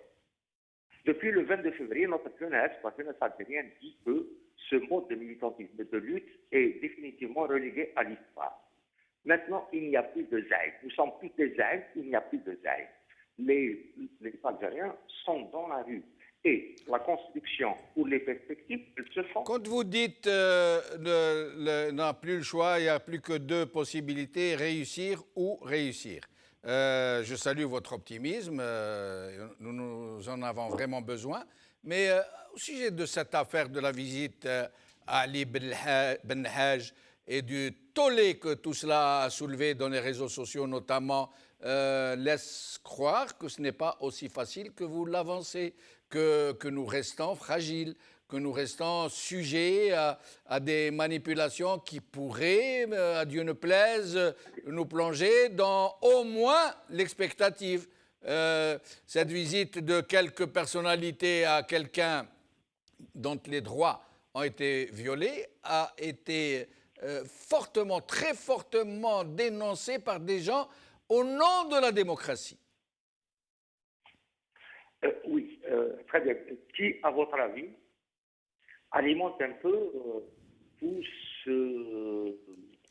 Depuis le 22 février, notre jeunesse, la jeunesse algérienne, dit que ce mode de militantisme et de lutte est définitivement relégué à l'histoire. Maintenant, il n'y a plus de zaïm. Nous sommes plus des zaïms, il n'y a plus de zaïm. Les Algériens sont dans la rue. Et la construction ou les perspectives, elles se font. Quand vous dites n'a plus le choix, il n'y a plus que deux possibilités, réussir ou réussir. Je salue votre optimisme, nous en avons vraiment besoin. Mais au sujet de cette affaire de la visite à Ali Ben Haj et du tollé que tout cela a soulevé dans les réseaux sociaux notamment, laisse croire que ce n'est pas aussi facile que vous l'avancez, que nous restons fragiles, que nous restons sujets à des manipulations qui pourraient, à Dieu ne plaise, nous plonger dans au moins l'expectative. Cette visite de quelques personnalités à quelqu'un dont les droits ont été violés a été fortement, très fortement dénoncée par des gens au nom de la démocratie. Oui, très bien. Qui, à votre avis, alimente un peu tout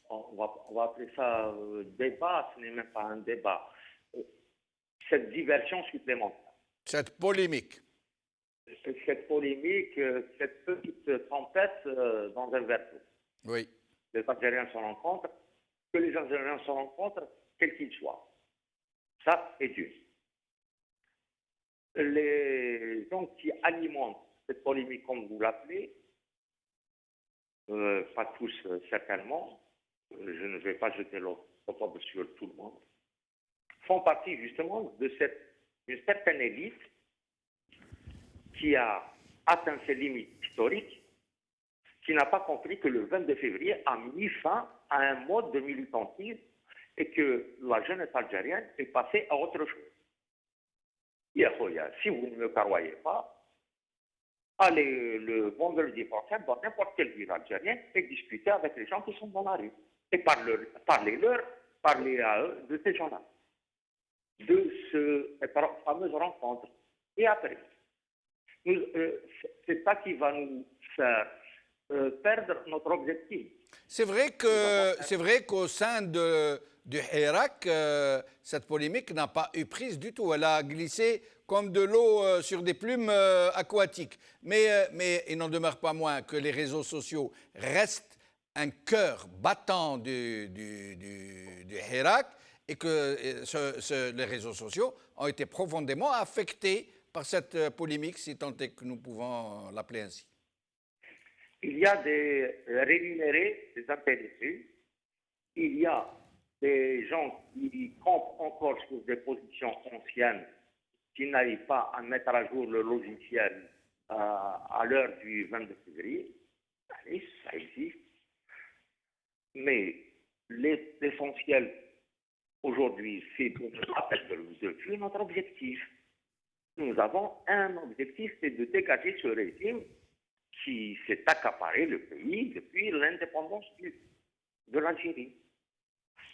on va appeler ça débat, ce n'est même pas un débat, cette diversion supplémentaire, Cette polémique. cette polémique, cette petite tempête dans un verre d'eau. Oui. Les Algériens se rencontrent, que les Algériens se rencontrent, quels qu'ils soient. Ça est d'une. Les gens qui alimentent cette polémique, comme vous l'appelez, pas tous certainement, je ne vais pas jeter l'opprobre sur tout le monde, font partie justement d'une certaine élite qui a atteint ses limites historiques, qui n'a pas compris que le 22 février a mis fin à un mode de militantisme et que la jeunesse algérienne est passée à autre chose. Si vous ne me croyez pas, allez le vendredi prochain dans n'importe quelle ville algérienne et discuter avec les gens qui sont dans la rue. Et parlez à eux de ces gens-là, de cette fameuse rencontre. Et après, c'est ça qui va nous faire perdre notre objectif. C'est vrai qu'au sein du Hirak, cette polémique n'a pas eu prise du tout. Elle a glissé comme de l'eau sur des plumes aquatiques. Mais il n'en demeure pas moins que les réseaux sociaux restent un cœur battant du Hirak et que les réseaux sociaux ont été profondément affectés par cette polémique, si tant est que nous pouvons l'appeler ainsi. Il y a des rémunérés, des intéressés, il y a des gens qui campent encore sur des positions anciennes, qui n'arrivent pas à mettre à jour le logiciel à l'heure du 22 février. Allez, ça existe. Mais l'essentiel aujourd'hui, c'est de nous rappeler depuis notre objectif. Nous avons un objectif, c'est de dégager ce régime qui s'est accaparé le pays depuis l'indépendance de l'Algérie.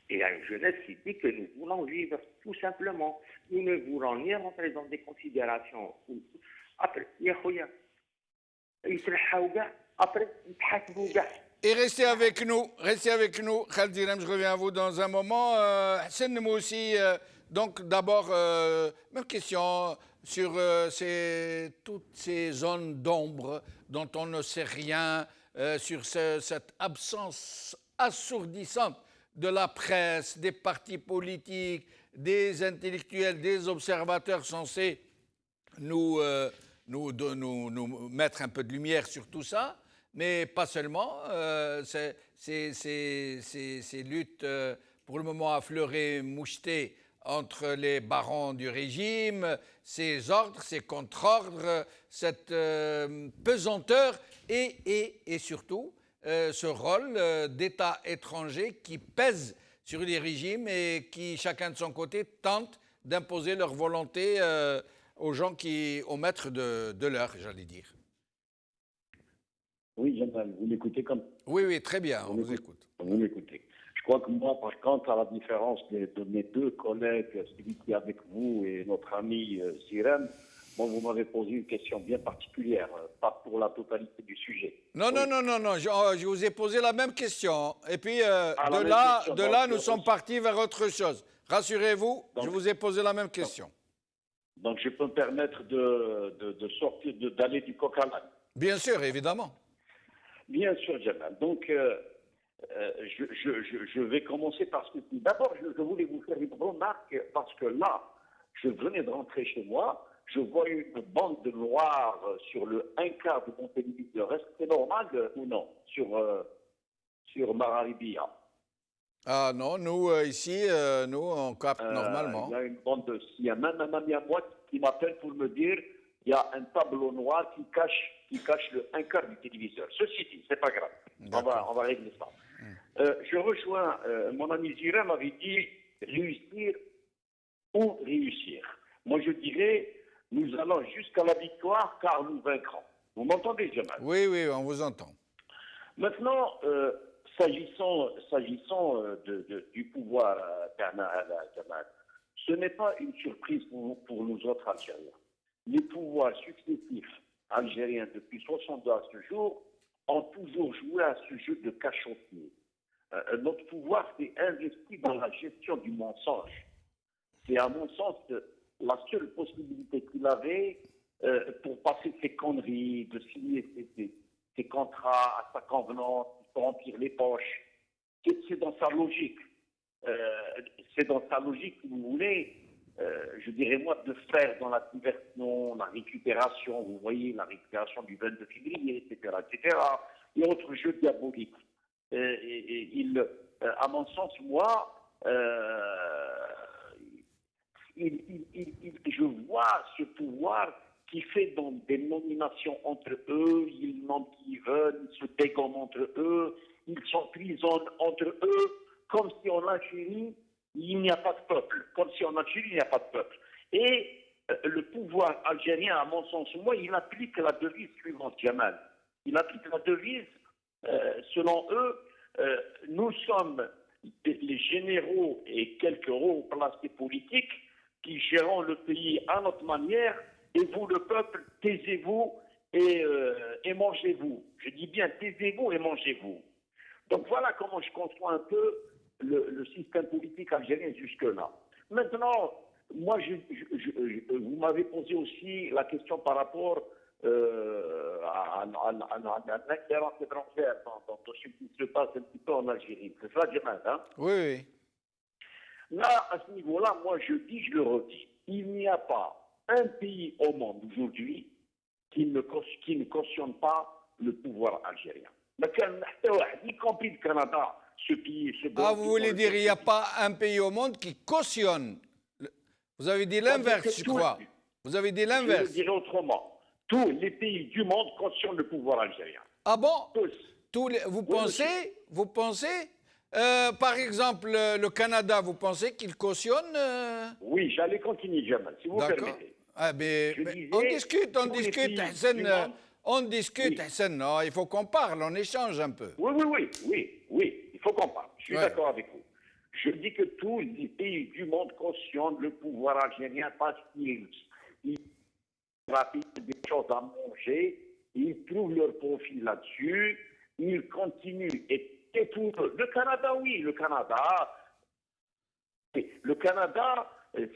Et il y a une jeunesse qui dit que nous voulons vivre tout simplement. Nous ne voulons ni rentrer dans des considérations. Après, et restez avec nous, Khaled Direm, je reviens à vous dans un moment. Hassan Moussi, donc d'abord, même question sur toutes ces zones d'ombre dont on ne sait rien, sur cette absence assourdissante de la presse, des partis politiques, des intellectuels, des observateurs censés nous mettre un peu de lumière sur tout ça, mais pas seulement. Ces luttes, pour le moment, affleurées, mouchetées entre les barons du régime, ces ordres, ces contre-ordres, cette pesanteur et surtout ce rôle d'État étranger qui pèse sur les régimes et qui, chacun de son côté, tente d'imposer leur volonté aux gens au maître de l'heure, j'allais dire. Oui, Jamal, vous m'écoutez comme... Oui, très bien, on vous écoute. Vous m'écoutez. Je crois que moi, par contre, à la différence de mes deux collègues, celui qui est avec vous et notre ami Sirem, bon, vous m'avez posé une question bien particulière, pas pour la totalité du sujet. Non, je vous ai posé la même question. Et puis, de là, nous sommes partis vers autre chose. Rassurez-vous, je vous ai posé la même question. Donc, je peux me permettre de sortir, d'aller du coq à l'âne. Bien sûr, évidemment. Bien sûr, Jamal. Donc, je vais commencer par ce que... D'abord, je voulais vous faire une remarque, parce que là, je venais de rentrer chez moi, je vois une bande noire sur le 1/4 de mon téléviseur. Est-ce que c'est normal ou non sur Mararibia? Ah non, nous, ici, on capte normalement. Il y a une bande, il y a même un ami à moi qui m'appelle pour me dire il y a un tableau noir qui cache le 1/4 du téléviseur. Ceci dit, c'est pas grave. On va régler ça. Je rejoins, mon ami Zirem m'avait dit réussir ou réussir. Moi, je dirais, nous allons jusqu'à la victoire car nous vaincrons. Vous m'entendez, Jamal? Oui, on vous entend. Maintenant, s'agissant du pouvoir Jamal, ce n'est pas une surprise pour nous autres Algériens. Les pouvoirs successifs algériens depuis 62 à ce jour ont toujours joué à ce jeu de cachotier. Notre pouvoir s'est investi dans la gestion du mensonge. C'est à mon sens la seule possibilité qu'il avait pour passer ses conneries, de signer ses contrats à sa convenance, pour remplir les poches. C'est dans sa logique. C'est dans sa logique, si vous voulez, je dirais moi, de faire dans la diversion, la récupération, vous voyez, la récupération du 22 février, etc., etc., et autres jeux diaboliques. À mon sens, moi, je vois ce pouvoir qui fait donc des nominations entre eux, ils nomment qui ils veulent, ils se dégomment entre eux, ils s'emprisonnent entre eux, comme si en Algérie, il n'y a pas de peuple. Comme si en Algérie, il n'y a pas de peuple. Et le pouvoir algérien, à mon sens, moi, il applique la devise suivante, Jamal. Il applique la devise, selon eux, nous sommes les généraux et quelques hauts placés politiques qui gérons le pays à notre manière, et vous, le peuple, taisez-vous et mangez-vous. Je dis bien taisez-vous et mangez-vous. Donc voilà comment je conçois un peu le système politique algérien jusque-là. Maintenant, moi, vous m'avez posé aussi la question par rapport à l'ingérence étrangère dans ce qui se passe un petit peu en Algérie. C'est ça, Jamal, hein? Oui, oui. Là, à ce niveau-là, moi, je dis, je le redis, il n'y a pas un pays au monde aujourd'hui qui ne cautionne pas le pouvoir algérien. Y compris le Canada, ce pays... Vous voulez dire qu'il n'y a pas un pays au monde qui cautionne. Vous avez dit l'inverse, je crois. Vous avez dit l'inverse. Je le dirais autrement. Tous les pays du monde cautionnent le pouvoir algérien. Ah bon? Tous. Vous pensez, par exemple, le Canada, vous pensez qu'il cautionne Oui, j'allais continuer, Jamal, si vous permettez. On discute, Hassan. On discute, Hassan. Non, il faut qu'on parle, on échange un peu. Oui, il faut qu'on parle. Je suis d'accord avec vous. Je dis que tous les pays du monde cautionnent le pouvoir algérien parce qu'ils rapident des choses à manger, ils trouvent leur profit là-dessus, ils continuent. Et pour le Canada, oui, le Canada,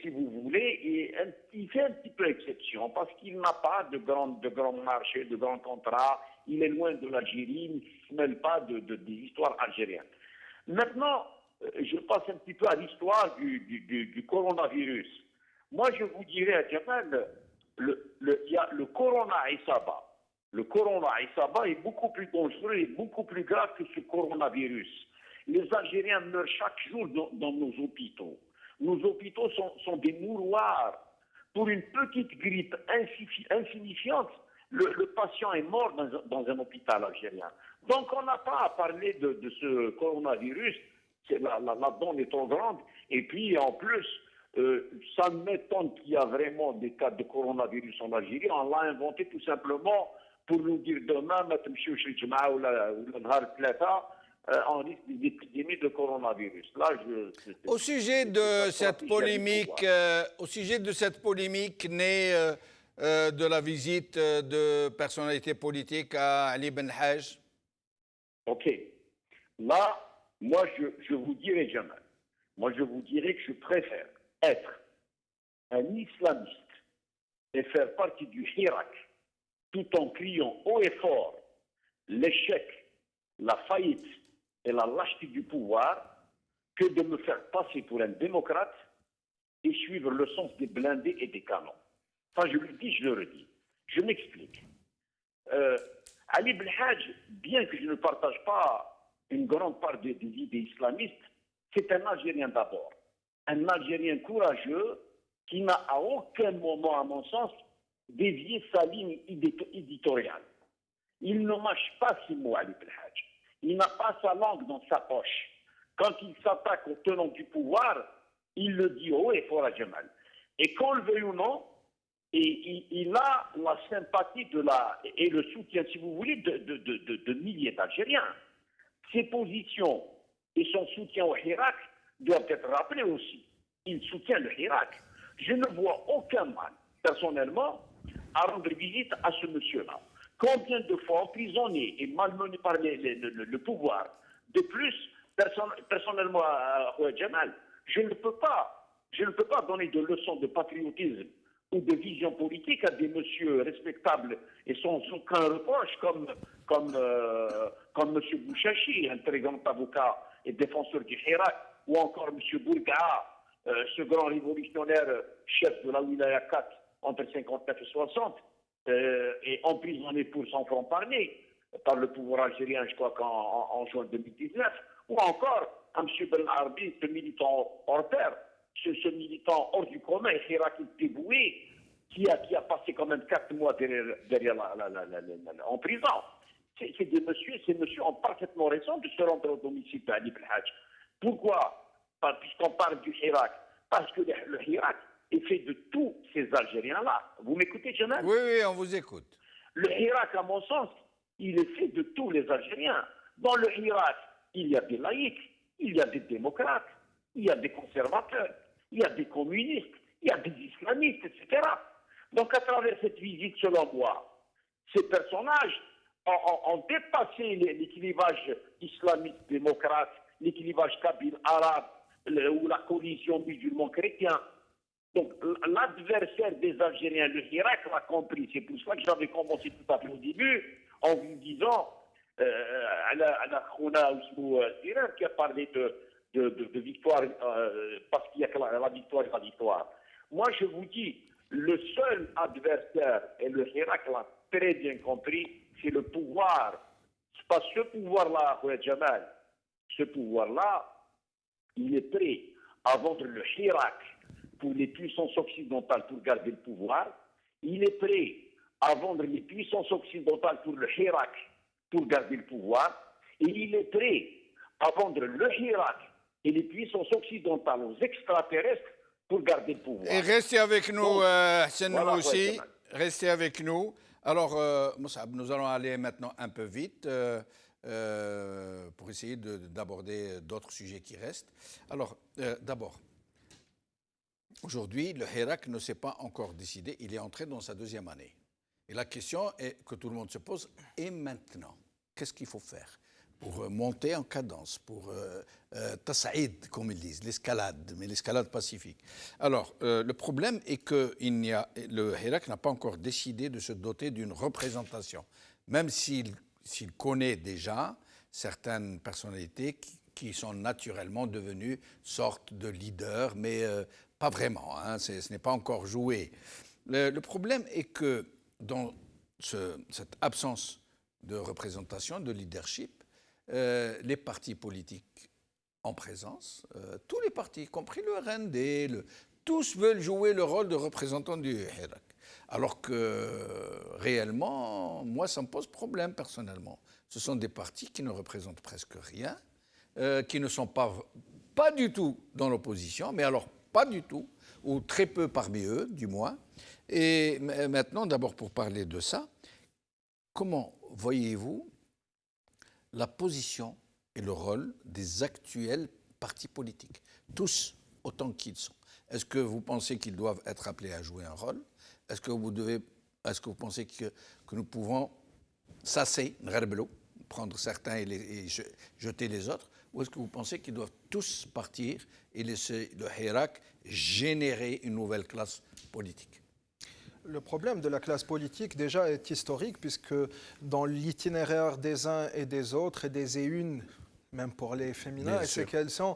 si vous voulez, il fait un petit peu exception parce qu'il n'a pas de grands marchés, de grands contrats. Il est loin de l'Algérie, il ne se mêle pas des histoires algériennes. Maintenant, je passe un petit peu à l'histoire du coronavirus. Moi, je vous dirais à Jamal, il y a le corona Issaba. Le corona Issaba est beaucoup plus dangereux et beaucoup plus grave que ce coronavirus. Les Algériens meurent chaque jour dans nos hôpitaux. Nos hôpitaux sont des mouroirs. Pour une petite grippe insignifiante, le patient est mort dans un hôpital algérien. Donc on n'a pas à parler de ce coronavirus. La donne est trop grande. Et puis en plus, ça m'étonne qu'il y a vraiment des cas de coronavirus en Algérie. On l'a inventé tout simplement pour nous dire demain, on risque des épidémies de coronavirus. Là, au sujet de cette polémique née de la visite de personnalités politiques à Ali Ben Haj. Ok. Là, moi, je vous dirais, Jamal, je vous dirais que je préfère être un islamiste et faire partie du Hirak tout en criant haut et fort l'échec, la faillite et la lâcheté du pouvoir que de me faire passer pour un démocrate et suivre le sens des blindés et des canons. Ça, je le dis, je le redis. Je m'explique. Ali Ben Haj, bien que je ne partage pas une grande part des idées islamistes, c'est un Algérien d'abord. Un Algérien courageux qui n'a à aucun moment, à mon sens, dévié sa ligne éditoriale. Il ne mâche pas ses mots, Ali Ben Haj. Il n'a pas sa langue dans sa poche. Quand il s'attaque aux tenants du pouvoir, il le dit haut et fort à Jamal. Et qu'on le veuille ou non, il a la sympathie et le soutien, si vous voulez, de milliers d'Algériens. Ses positions et son soutien au Hirak doivent être rappelés aussi. Il soutient le Hirak. Je ne vois aucun mal, personnellement, à rendre visite à ce monsieur-là. Combien de fois emprisonnés et malmenés par le pouvoir. De plus, personnellement, à Jamal, je ne peux pas donner de leçons de patriotisme ou de vision politique à des messieurs respectables et sans aucun reproche comme M. Bouchachi, un très grand avocat et défenseur du Hirak, ou encore M. Bourga'a, ce grand révolutionnaire chef de la Wilaya 4 entre 59 et 60, et emprisonné pour 100 francs par année par le pouvoir algérien, je crois qu'en juin 2019, ou encore à M. Ben Arbi, ce militant hors pair, ce militant hors du commun, Hirak Teboué, qui a passé quand même 4 mois derrière en prison. Ces messieurs ont parfaitement raison de se rendre au domicile de Ali Belhadj. Pourquoi? Puisqu'on parle du Hirak. Parce que le Hirak est fait de tous ces Algériens-là. Vous m'écoutez, Jamal? Oui, oui, on vous écoute. Le Hirak, à mon sens, il est fait de tous les Algériens. Dans le Hirak, il y a des laïcs, il y a des démocrates, il y a des conservateurs, il y a des communistes, il y a des islamistes, etc. Donc, à travers cette visite, selon moi, ces personnages ont dépassé l'équilibrage islamiste-démocrate, l'équilibrage kabyle-arabe, ou la coalition musulman-chrétien. Donc, l'adversaire des Algériens, le Hirak, l'a compris. C'est pour ça que j'avais commencé tout à fait au début en vous disant, Ala Khouna Ousmou Zirer, qui a parlé de victoire, parce qu'il y a que la victoire et la victoire. Moi, je vous dis, le seul adversaire, et le Hirak l'a très bien compris, c'est le pouvoir. C'est pas ce pouvoir-là, Jamal. Ce pouvoir-là, il est prêt à vendre le Hirak pour les puissances occidentales pour garder le pouvoir. Il est prêt à vendre les puissances occidentales pour le Hirak pour garder le pouvoir. Et il est prêt à vendre le Hirak et les puissances occidentales aux extraterrestres pour garder le pouvoir. Et restez avec nous, Hassan voilà, aussi. Restez avec nous. Alors, Moussab, nous allons aller maintenant un peu vite pour essayer d'aborder d'autres sujets qui restent. Alors, d'abord, aujourd'hui, le Hirak ne s'est pas encore décidé. Il est entré dans sa 2e année. Et la question que tout le monde se pose est maintenant. Qu'est-ce qu'il faut faire pour monter en cadence, pour tassaïd, comme ils disent, l'escalade, mais l'escalade pacifique. Alors, le problème est que le Hirak n'a pas encore décidé de se doter d'une représentation, même s'il connaît déjà certaines personnalités qui sont naturellement devenues sortes de leaders, mais pas vraiment, hein, ce n'est pas encore joué. Le problème est que dans cette absence de représentation, de leadership, les partis politiques en présence, tous les partis, y compris le RND, tous veulent jouer le rôle de représentant du Hirak. Alors que réellement, moi, ça me pose problème personnellement. Ce sont des partis qui ne représentent presque rien, qui ne sont pas du tout dans l'opposition, mais alors pas du tout, ou très peu parmi eux, du moins. Et maintenant, d'abord pour parler de ça, comment voyez-vous la position et le rôle des actuels partis politiques, tous autant qu'ils sont? Est-ce que vous pensez qu'ils doivent être appelés à jouer un rôle? Est-ce que vous pensez que nous pouvons sasser, prendre certains et jeter les autres? Ou est-ce que vous pensez qu'ils doivent tous partir et laisser le Hirak générer une nouvelle classe politique? Le problème de la classe politique, déjà, est historique, puisque dans l'itinéraire des uns et des autres, et des et une, même pour les féminins, c'est qu'elles sont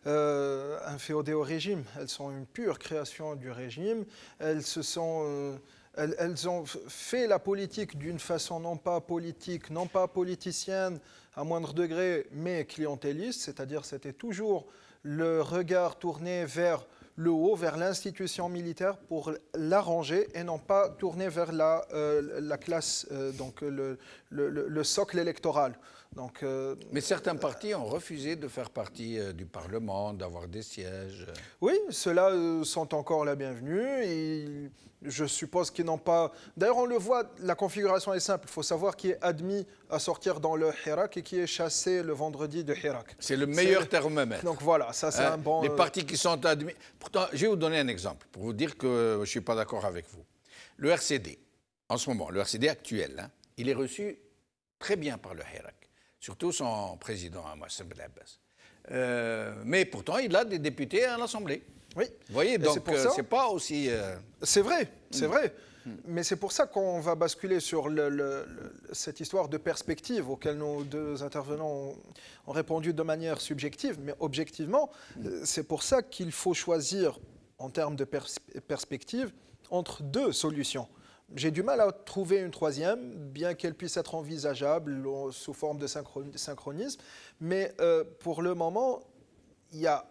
inféodées au régime. Elles sont une pure création du régime. Elles ont fait la politique d'une façon non pas politique, non pas politicienne, à moindre degré, mais clientéliste, c'est-à-dire c'était toujours le regard tourné vers le haut, vers l'institution militaire pour l'arranger et non pas tourner vers la classe, donc le socle électoral. Donc, mais certains partis ont refusé de faire partie du Parlement, d'avoir des sièges. Oui, ceux-là sont encore la bienvenue. Et je suppose qu'ils n'ont pas... D'ailleurs, on le voit, la configuration est simple. Il faut savoir qui est admis à sortir dans le Hirak et qui est chassé le vendredi de Hirak. C'est le meilleur thermomètre. Donc voilà, ça c'est un bon... Les partis qui sont admis... Pourtant, je vais vous donner un exemple pour vous dire que je ne suis pas d'accord avec vous. Le RCD, en ce moment, le RCD actuel, hein, il est reçu très bien par le Hirak, surtout son président, Mouassem Ben Abbas. Mais pourtant, il a des députés à l'Assemblée. Oui. Vous voyez, donc c'est pas aussi... C'est vrai, c'est vrai. Mais c'est pour ça qu'on va basculer sur cette histoire de perspective auquel nos deux intervenants ont répondu de manière subjective. Mais objectivement, c'est pour ça qu'il faut choisir, en termes de perspective, entre deux solutions. J'ai du mal à trouver une troisième, bien qu'elle puisse être envisageable sous forme de synchronisme. Mais pour le moment, il y a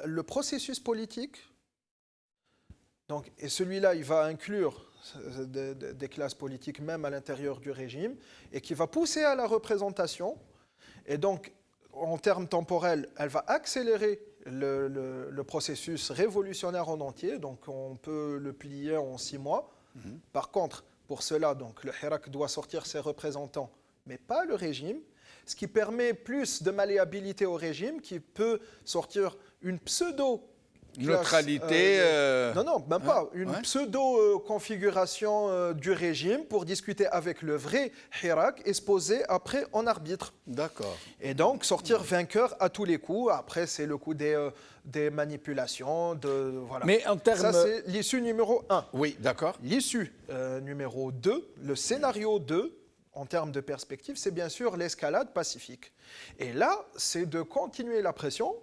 le processus politique. Donc, et celui-là, il va inclure des classes politiques même à l'intérieur du régime et qui va pousser à la représentation. Et donc, en termes temporels, elle va accélérer le processus révolutionnaire en entier. Donc, on peut le plier en 6 mois. Par contre, pour cela, donc, le Hirak doit sortir ses représentants, mais pas le régime, ce qui permet plus de malléabilité au régime, qui peut sortir une pseudo neutralité. Non, même pas. Une pseudo-configuration du régime pour discuter avec le vrai Hirak et se poser après en arbitre. D'accord. Et donc sortir vainqueur à tous les coups. Après, c'est le coup des manipulations. Voilà. Mais en termes... Ça, c'est l'issue numéro 1. Oui, d'accord. L'issue numéro 2, le scénario 2, en termes de perspective, c'est bien sûr l'escalade pacifique. Et là, c'est de continuer la pression.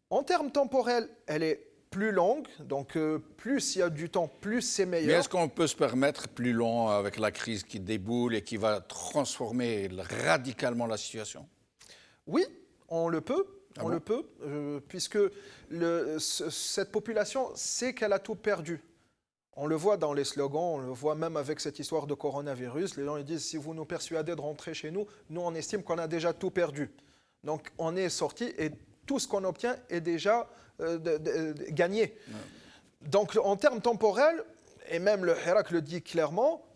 En termes temporels, elle est plus longue, donc plus il y a du temps, plus c'est meilleur. Mais est-ce qu'on peut se permettre plus long avec la crise qui déboule et qui va transformer radicalement la situation? Oui, on le peut. Puisque cette population sait qu'elle a tout perdu. On le voit dans les slogans, on le voit même avec cette histoire de coronavirus. Les gens ils disent, si vous nous persuadez de rentrer chez nous, nous on estime qu'on a déjà tout perdu. Donc on est sorti et tout ce qu'on obtient est déjà gagné. Ouais. Donc en termes temporels, et même le Hirak le dit clairement,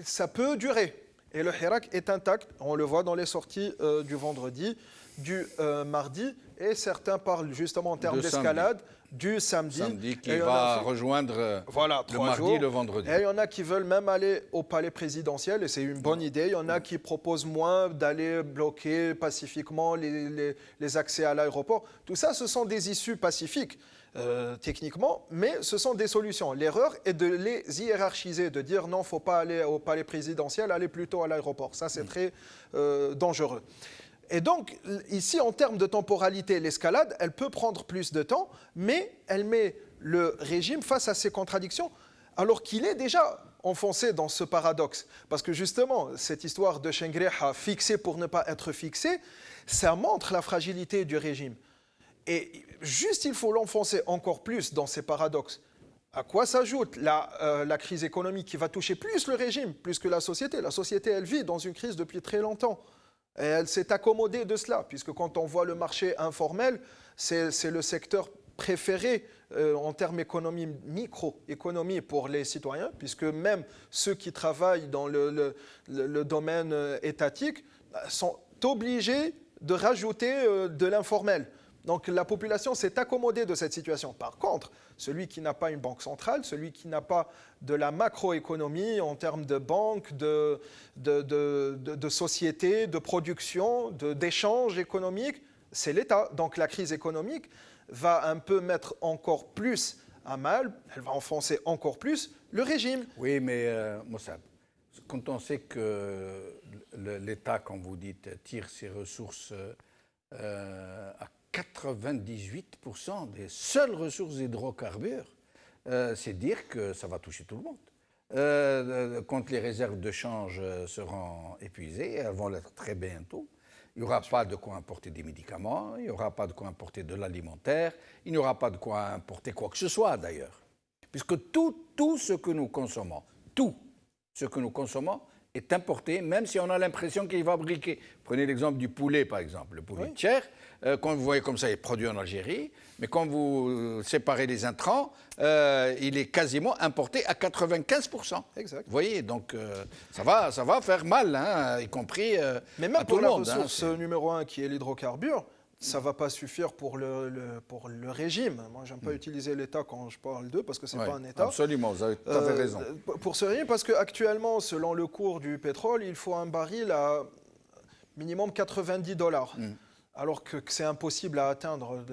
ça peut durer. Et le Hirak est intact, on le voit dans les sorties du vendredi, du mardi, et certains parlent justement en termes d'escalade du samedi. Samedi qui va rejoindre le mardi et le vendredi. Et il y en a qui veulent même aller au palais présidentiel, et c'est une bonne idée. Il y en a qui proposent moins d'aller bloquer pacifiquement les accès à l'aéroport. Tout ça, ce sont des issues pacifiques, techniquement, mais ce sont des solutions. L'erreur est de les hiérarchiser, de dire non, il ne faut pas aller au palais présidentiel, aller plutôt à l'aéroport. Ça, c'est très dangereux. Et donc, ici, en termes de temporalité, l'escalade, elle peut prendre plus de temps, mais elle met le régime face à ces contradictions, alors qu'il est déjà enfoncé dans ce paradoxe. Parce que justement, cette histoire de Shengreha fixé pour ne pas être fixé, ça montre la fragilité du régime. Et juste, il faut l'enfoncer encore plus dans ces paradoxes. À quoi s'ajoute la crise économique qui va toucher plus le régime, plus que la société? La société, elle vit dans une crise depuis très longtemps. Et elle s'est accommodée de cela, puisque quand on voit le marché informel, c'est le secteur préféré en termes économie, microéconomie pour les citoyens, puisque même ceux qui travaillent dans le domaine étatique sont obligés de rajouter de l'informel. Donc la population s'est accommodée de cette situation. Par contre, celui qui n'a pas une banque centrale, celui qui n'a pas de la macroéconomie en termes de banque, de société, de production, d'échanges économiques, c'est l'État. Donc la crise économique va un peu mettre encore plus à mal, elle va enfoncer encore plus le régime. Oui, mais Moussab, quand on sait que l'État, comme vous dites, tire ses ressources à 98% des seules ressources hydrocarbures, c'est dire que ça va toucher tout le monde. Quand les réserves de change seront épuisées, elles vont l'être très bientôt, il n'y aura pas de quoi importer des médicaments, il n'y aura pas de quoi importer de l'alimentaire, il n'y aura pas de quoi importer quoi que ce soit d'ailleurs. Puisque tout ce que nous consommons, est importé, même si on a l'impression qu'il est fabriqué. Prenez l'exemple du poulet, par exemple. Le poulet de chair, quand vous voyez comme ça, il est produit en Algérie, mais quand vous séparez les intrants, il est quasiment importé à 95%. Exact. Vous voyez, donc ça va faire mal, hein, y compris mais même à pour tout le la monde. ressource numéro 1, qui est l'hydrocarbure, ça ne va pas suffire pour pour le régime. Moi, je n'aime pas utiliser l'État quand je parle d'eux, parce que ce n'est Ouais, pas un État. absolument, vous avez tout à fait raison. Pour ce régime, parce qu'actuellement, selon le cours du pétrole, il faut un baril à minimum $90. Alors que c'est impossible à atteindre.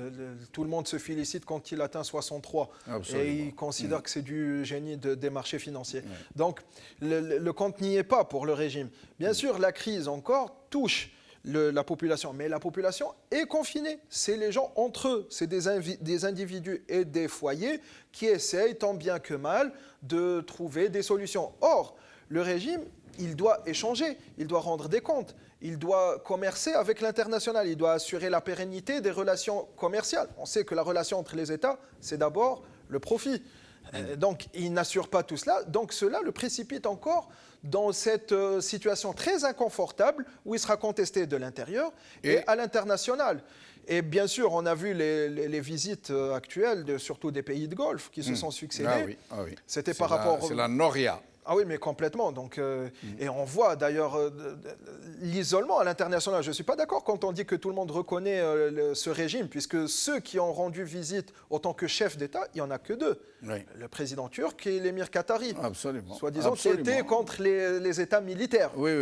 Tout le monde se félicite quand il atteint 63. Absolument. Et il considère que c'est du génie des marchés financiers. Donc, le compte n'y est pas pour le régime. Bien sûr, la crise encore touche la population, mais la population est confinée. C'est les gens entre eux, c'est des individus et des foyers qui essayent tant bien que mal de trouver des solutions. Or, le régime, il doit échanger, il doit rendre des comptes, il doit commercer avec l'international, il doit assurer la pérennité des relations commerciales. On sait que la relation entre les États, c'est d'abord le profit. Donc, il n'assure pas tout cela. Donc, cela le précipite encore dans cette situation très inconfortable où il sera contesté de l'intérieur et à l'international. Et bien sûr, on a vu les visites actuelles, surtout des pays de Golfe, qui se sont succédés. Ah oui. C'était par rapport... C'est la Noria. Ah oui, mais complètement. Donc, et on voit d'ailleurs l'isolement à l'international. Je ne suis pas d'accord quand on dit que tout le monde reconnaît ce régime, puisque ceux qui ont rendu visite en tant que chef d'État, il n'y en a que deux. Oui. Le président turc et l'émir qatari. Absolument. Soi-disant qui étaient contre les États militaires. Oui,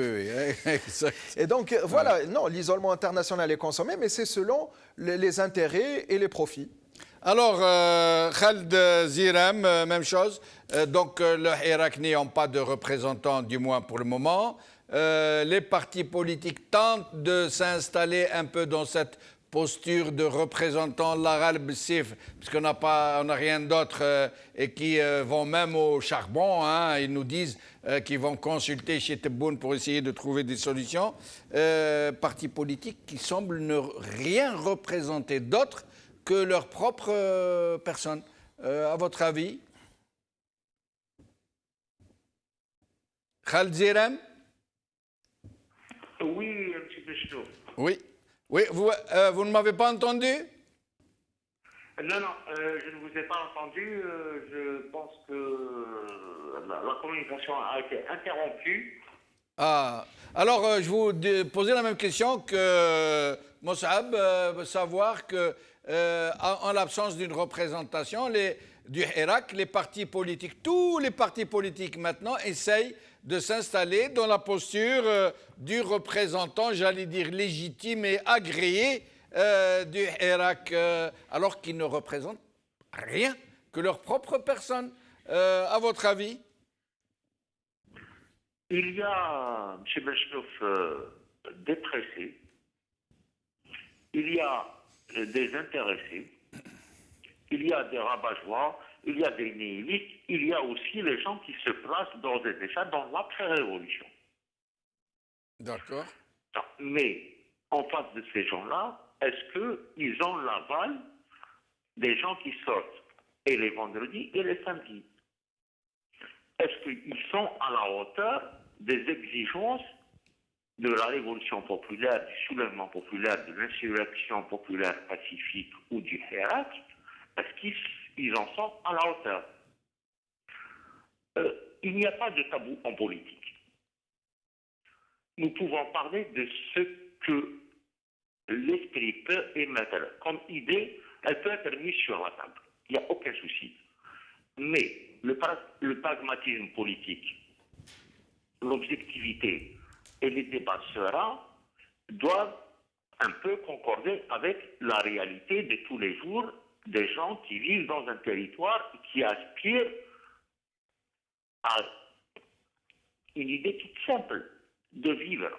exact. Et donc, voilà, non, l'isolement international est consommé, mais c'est selon les intérêts et les profits. Alors, Khaled Zirem, même chose. Donc, le Hirak n'ayant pas de représentants, du moins pour le moment, les partis politiques tentent de s'installer un peu dans cette posture de représentants l'Arab Sif, puisqu'on n'a rien d'autre, et qui vont même au charbon. Ils nous disent qu'ils vont consulter chez Tebboune pour essayer de trouver des solutions. Partis politiques qui semblent ne rien représenter d'autre que leur propre personne. À votre avis? Khaled Zirem? Oui, un petit peu chaud. Oui. Oui, vous ne m'avez pas entendu? Non, je ne vous ai pas entendu. Je pense que la communication a été interrompue. Ah, alors je vous posais la même question que Mossab, savoir que en l'absence d'une représentation du Hirak, les partis politiques, tous les partis politiques maintenant essayent de s'installer dans la posture du représentant, j'allais dire légitime et agréé du Hirak, alors qu'ils ne représentent rien que leur propre personne. À votre avis? Il y a, M. Benchnouf, des pressés, il y a des intéressés, il y a des rabat-joie, il y a des nihilistes, il y a aussi les gens qui se placent d'ores et déjà dans l'après-révolution. D'accord. Mais en face de ces gens-là, est-ce qu'ils ont l'aval des gens qui sortent et les vendredis et les samedis? Est-ce qu'ils sont à la hauteur des exigences de la révolution populaire, du soulèvement populaire, de l'insurrection populaire pacifique ou du Hirak? Est-ce qu'ils en sont à la hauteur? Il n'y a pas de tabou en politique. Nous pouvons parler de ce que l'esprit peut émettre comme idée, elle peut être mise sur la table. Il n'y a aucun souci. Mais le pragmatisme politique, l'objectivité et les débats sereins doivent un peu concorder avec la réalité de tous les jours des gens qui vivent dans un territoire et qui aspirent à une idée toute simple de vivre.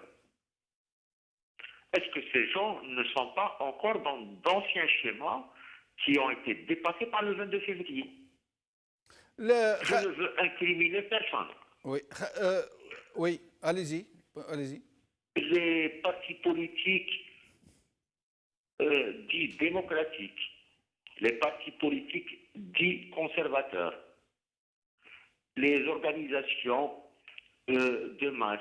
Est-ce que ces gens ne sont pas encore dans d'anciens schémas qui ont été dépassés par le 22 février? Je ne veux incriminer personne. Oui, allez-y. Les partis politiques dits démocratiques, les partis politiques dits conservateurs, les organisations de masse,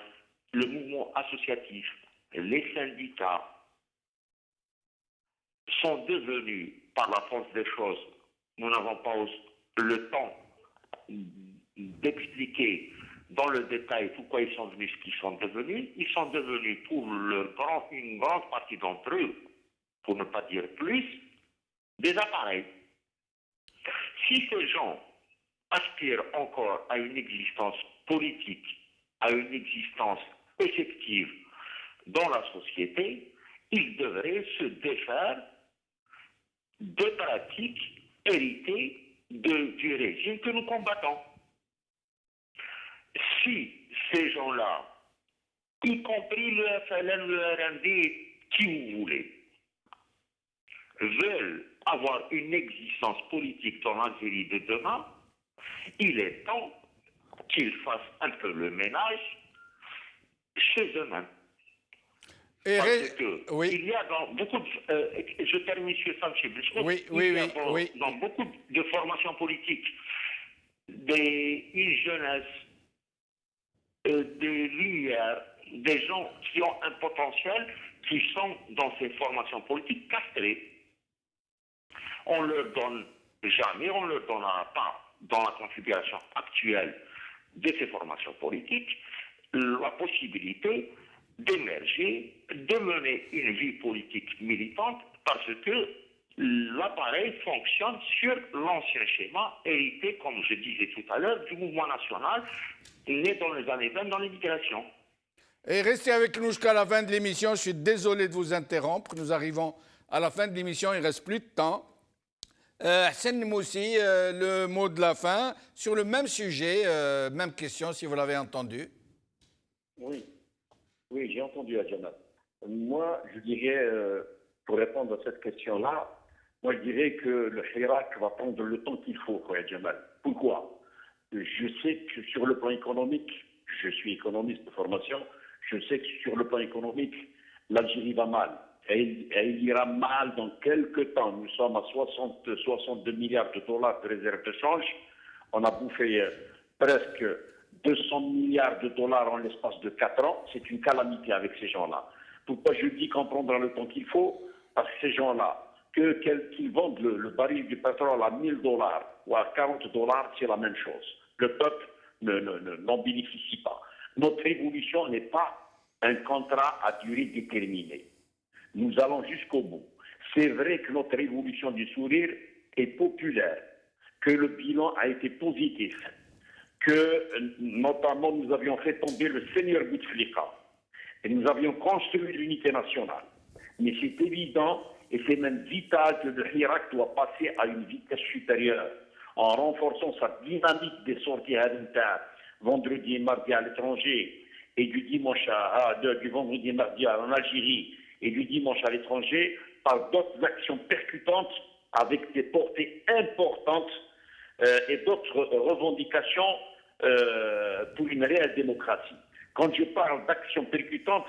le mouvement associatif, les syndicats sont devenus, par la force des choses, nous n'avons pas le temps d'expliquer dans le détail pourquoi ils sont devenus ce qu'ils sont devenus. Ils sont devenus, pour une grande partie d'entre eux, pour ne pas dire plus, des appareils. Si ces gens aspirent encore à une existence politique, à une existence effective dans la société, ils devraient se défaire de pratiques héritées du régime que nous combattons. Si ces gens-là, y compris le FLN, le RND, qui vous voulez, veulent avoir une existence politique dans l'Algérie de demain, il est temps qu'ils fassent un peu le ménage chez eux-mêmes. Parce que oui. il y a dans beaucoup de... je termine sur ça, M. Bouchot. Oui. Dans beaucoup de formations politiques, une jeunesse, des lumières, des gens qui ont un potentiel, qui sont dans ces formations politiques castrées. On leur donne jamais, on leur donnera pas, dans la configuration actuelle de ces formations politiques, la possibilité d'émerger, de mener une vie politique militante, parce que l'appareil fonctionne sur l'ancien schéma hérité, comme je disais tout à l'heure, du mouvement national né dans les années 20 dans l'immigration. Et restez avec nous jusqu'à la fin de l'émission. Je suis désolé de vous interrompre. Nous arrivons à la fin de l'émission. Il ne reste plus de temps. Hassan Moussi, le mot de la fin. Sur le même sujet, même question, si vous l'avez entendu. Oui, j'ai entendu Adjamal. Moi, je dirais, pour répondre à cette question-là, moi, je dirais que le Hirak va prendre le temps qu'il faut, Adjamal. Pourquoi? Je sais que sur le plan économique, je suis économiste de formation, je sais que sur le plan économique, l'Algérie va mal. Et il ira mal dans quelques temps. Nous sommes à 62 milliards de dollars de réserve de change. On a bouffé presque 200 milliards de dollars en l'espace de 4 ans. C'est une calamité avec ces gens-là. Pourquoi je dis qu'on prendra le temps qu'il faut? Parce que ces gens-là, qu'ils vendent le baril du pétrole à 1000 dollars ou à 40 dollars, c'est la même chose. Le peuple n'en bénéficie pas. Notre révolution n'est pas un contrat à durée déterminée. Nous allons jusqu'au bout. C'est vrai que notre révolution du sourire est populaire, que le bilan a été positif, que notamment nous avions fait tomber le seigneur Bouteflika et nous avions construit l'unité nationale. Mais c'est évident et c'est même vital que le Hirak doit passer à une vitesse supérieure en renforçant sa dynamique des sorties à l'intérieur, vendredi et mardi à l'étranger et du vendredi et mardi en Algérie et du dimanche à l'étranger par d'autres actions percutantes avec des portées importantes et d'autres revendications pour une réelle démocratie. Quand je parle d'actions percutantes,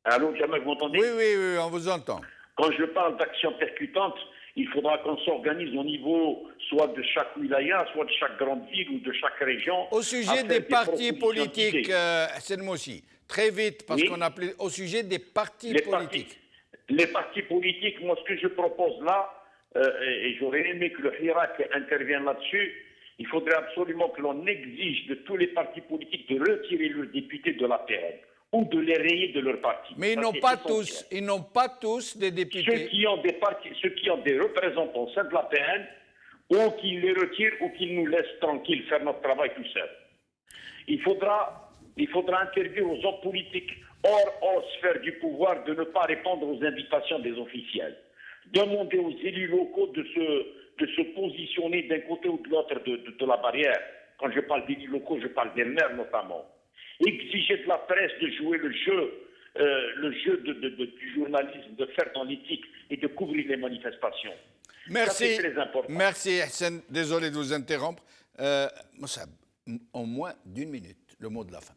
allô, Jamal, vous m'entendez? Oui, on vous entend. Quand je parle d'actions percutantes, il faudra qu'on s'organise au niveau soit de chaque wilaya, soit de chaque grande ville ou de chaque région. Au sujet des partis politiques, Hassan Moussi, très vite, parce qu'on a au sujet des partis politiques. Les partis politiques, moi, ce que je propose là, et j'aurais aimé que le Hirak intervienne là-dessus, il faudrait absolument que l'on exige de tous les partis politiques de retirer leurs députés de l'APN ou de les rayer de leur parti. Mais ils n'ont pas tous des députés. Ceux qui ont des représentants au sein de l'APN, ou qu'ils les retirent ou qu'ils nous laissent tranquilles faire notre travail tout seul. Il faudra interdire aux hommes politiques hors sphère du pouvoir de ne pas répondre aux invitations des officiels. Demander aux élus locaux de se positionner d'un côté ou de l'autre de la barrière. Quand je parle d'élus locaux, je parle des maires notamment. Exiger de la presse de jouer le jeu du journalisme, de faire dans l'éthique et de couvrir les manifestations. Merci. Ça, c'est très important. Merci, Hassan. Désolé de vous interrompre. Moussa, en moins d'une minute, le mot de la fin.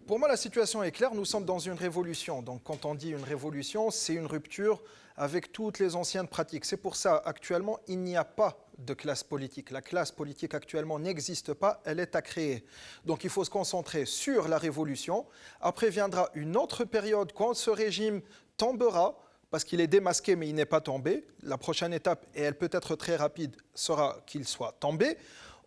Pour moi, la situation est claire. Nous sommes dans une révolution. Donc, quand on dit une révolution, c'est une rupture avec toutes les anciennes pratiques. C'est pour ça, actuellement, il n'y a pas de classe politique. La classe politique actuellement n'existe pas, elle est à créer. Donc, il faut se concentrer sur la révolution. Après viendra une autre période quand ce régime tombera, parce qu'il est démasqué, mais il n'est pas tombé. La prochaine étape, et elle peut être très rapide, sera qu'il soit tombé.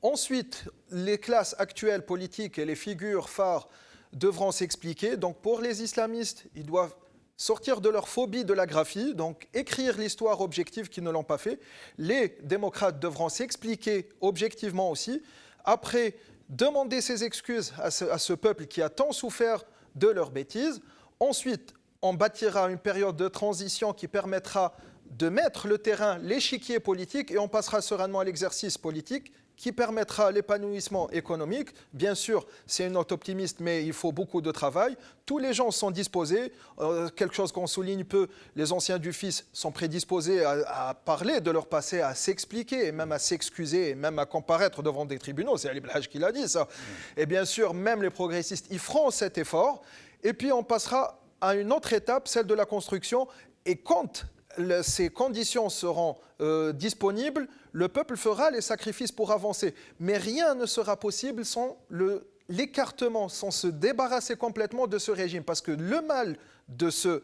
Ensuite, les classes actuelles politiques et les figures phares devront s'expliquer. Donc pour les islamistes, ils doivent sortir de leur phobie de la graphie, donc écrire l'histoire objective qui ne l'ont pas fait. Les démocrates devront s'expliquer objectivement aussi. Après, demander ses excuses à ce peuple qui a tant souffert de leurs bêtises. Ensuite, on bâtira une période de transition qui permettra de mettre le terrain, l'échiquier politique, et on passera sereinement à l'exercice politique qui permettra l'épanouissement économique. Bien sûr, c'est une note optimiste, mais il faut beaucoup de travail. Tous les gens sont disposés. Quelque chose qu'on souligne peu, les anciens du fils sont prédisposés à parler de leur passé, à s'expliquer, et même à s'excuser, et même à comparaître devant des tribunaux. C'est Ali Belhaj qui l'a dit, ça. Et bien sûr, même les progressistes, ils feront cet effort. Et puis, on passera à une autre étape, celle de la construction. Et quand ces conditions seront disponibles, le peuple fera les sacrifices pour avancer. Mais rien ne sera possible sans l'écartement, sans se débarrasser complètement de ce régime. Parce que le mal de ce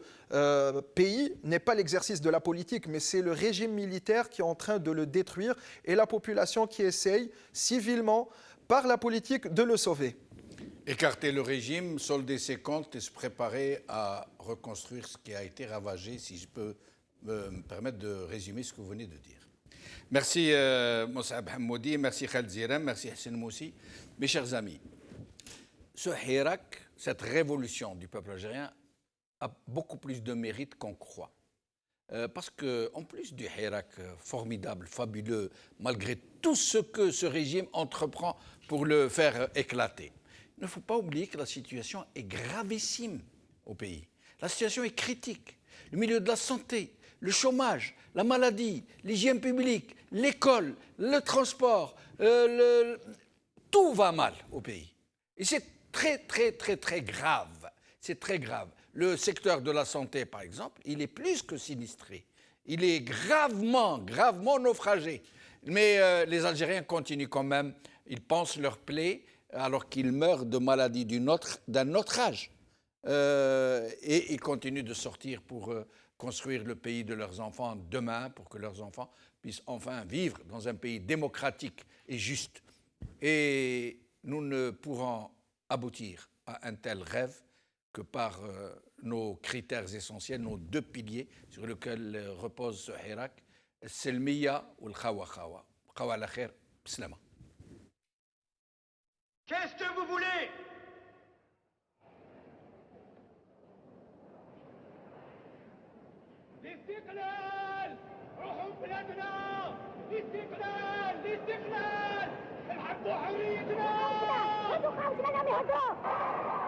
pays n'est pas l'exercice de la politique, mais c'est le régime militaire qui est en train de le détruire et la population qui essaye civilement, par la politique, de le sauver. Écarter le régime, solder ses comptes et se préparer à reconstruire ce qui a été ravagé, si je peux me permettre de résumer ce que vous venez de dire. Merci Moussab Hammoudi, merci Khaled Ziram, merci Hassan Moussi. Mes chers amis, ce Hirak, cette révolution du peuple algérien a beaucoup plus de mérite qu'on croit. Parce qu'en plus du Hirak formidable, fabuleux, malgré tout ce que ce régime entreprend pour le faire éclater, il ne faut pas oublier que la situation est gravissime au pays. La situation est critique. Le milieu de la santé, le chômage, la maladie, l'hygiène publique, l'école, le transport, tout va mal au pays. Et c'est très, très, très, très grave. C'est très grave. Le secteur de la santé, par exemple, il est plus que sinistré. Il est gravement, gravement naufragé. Mais les Algériens continuent quand même. Ils pansent leurs plaies alors qu'ils meurent de maladies d'un autre âge. Et ils continuent de sortir pour construire le pays de leurs enfants demain, pour que leurs enfants puissent enfin vivre dans un pays démocratique et juste. Et nous ne pourrons aboutir à un tel rêve que par nos critères essentiels, nos deux piliers sur lesquels repose ce Hirak, السلمية والخوا خوا. خوا على خير بسلامة. Qu'est-ce que vous voulez? الاستقلال! روحوا بلادنا! الاستقلال! الاستقلال! الحق حريتنا! هدوا خمس لنا بهدوا!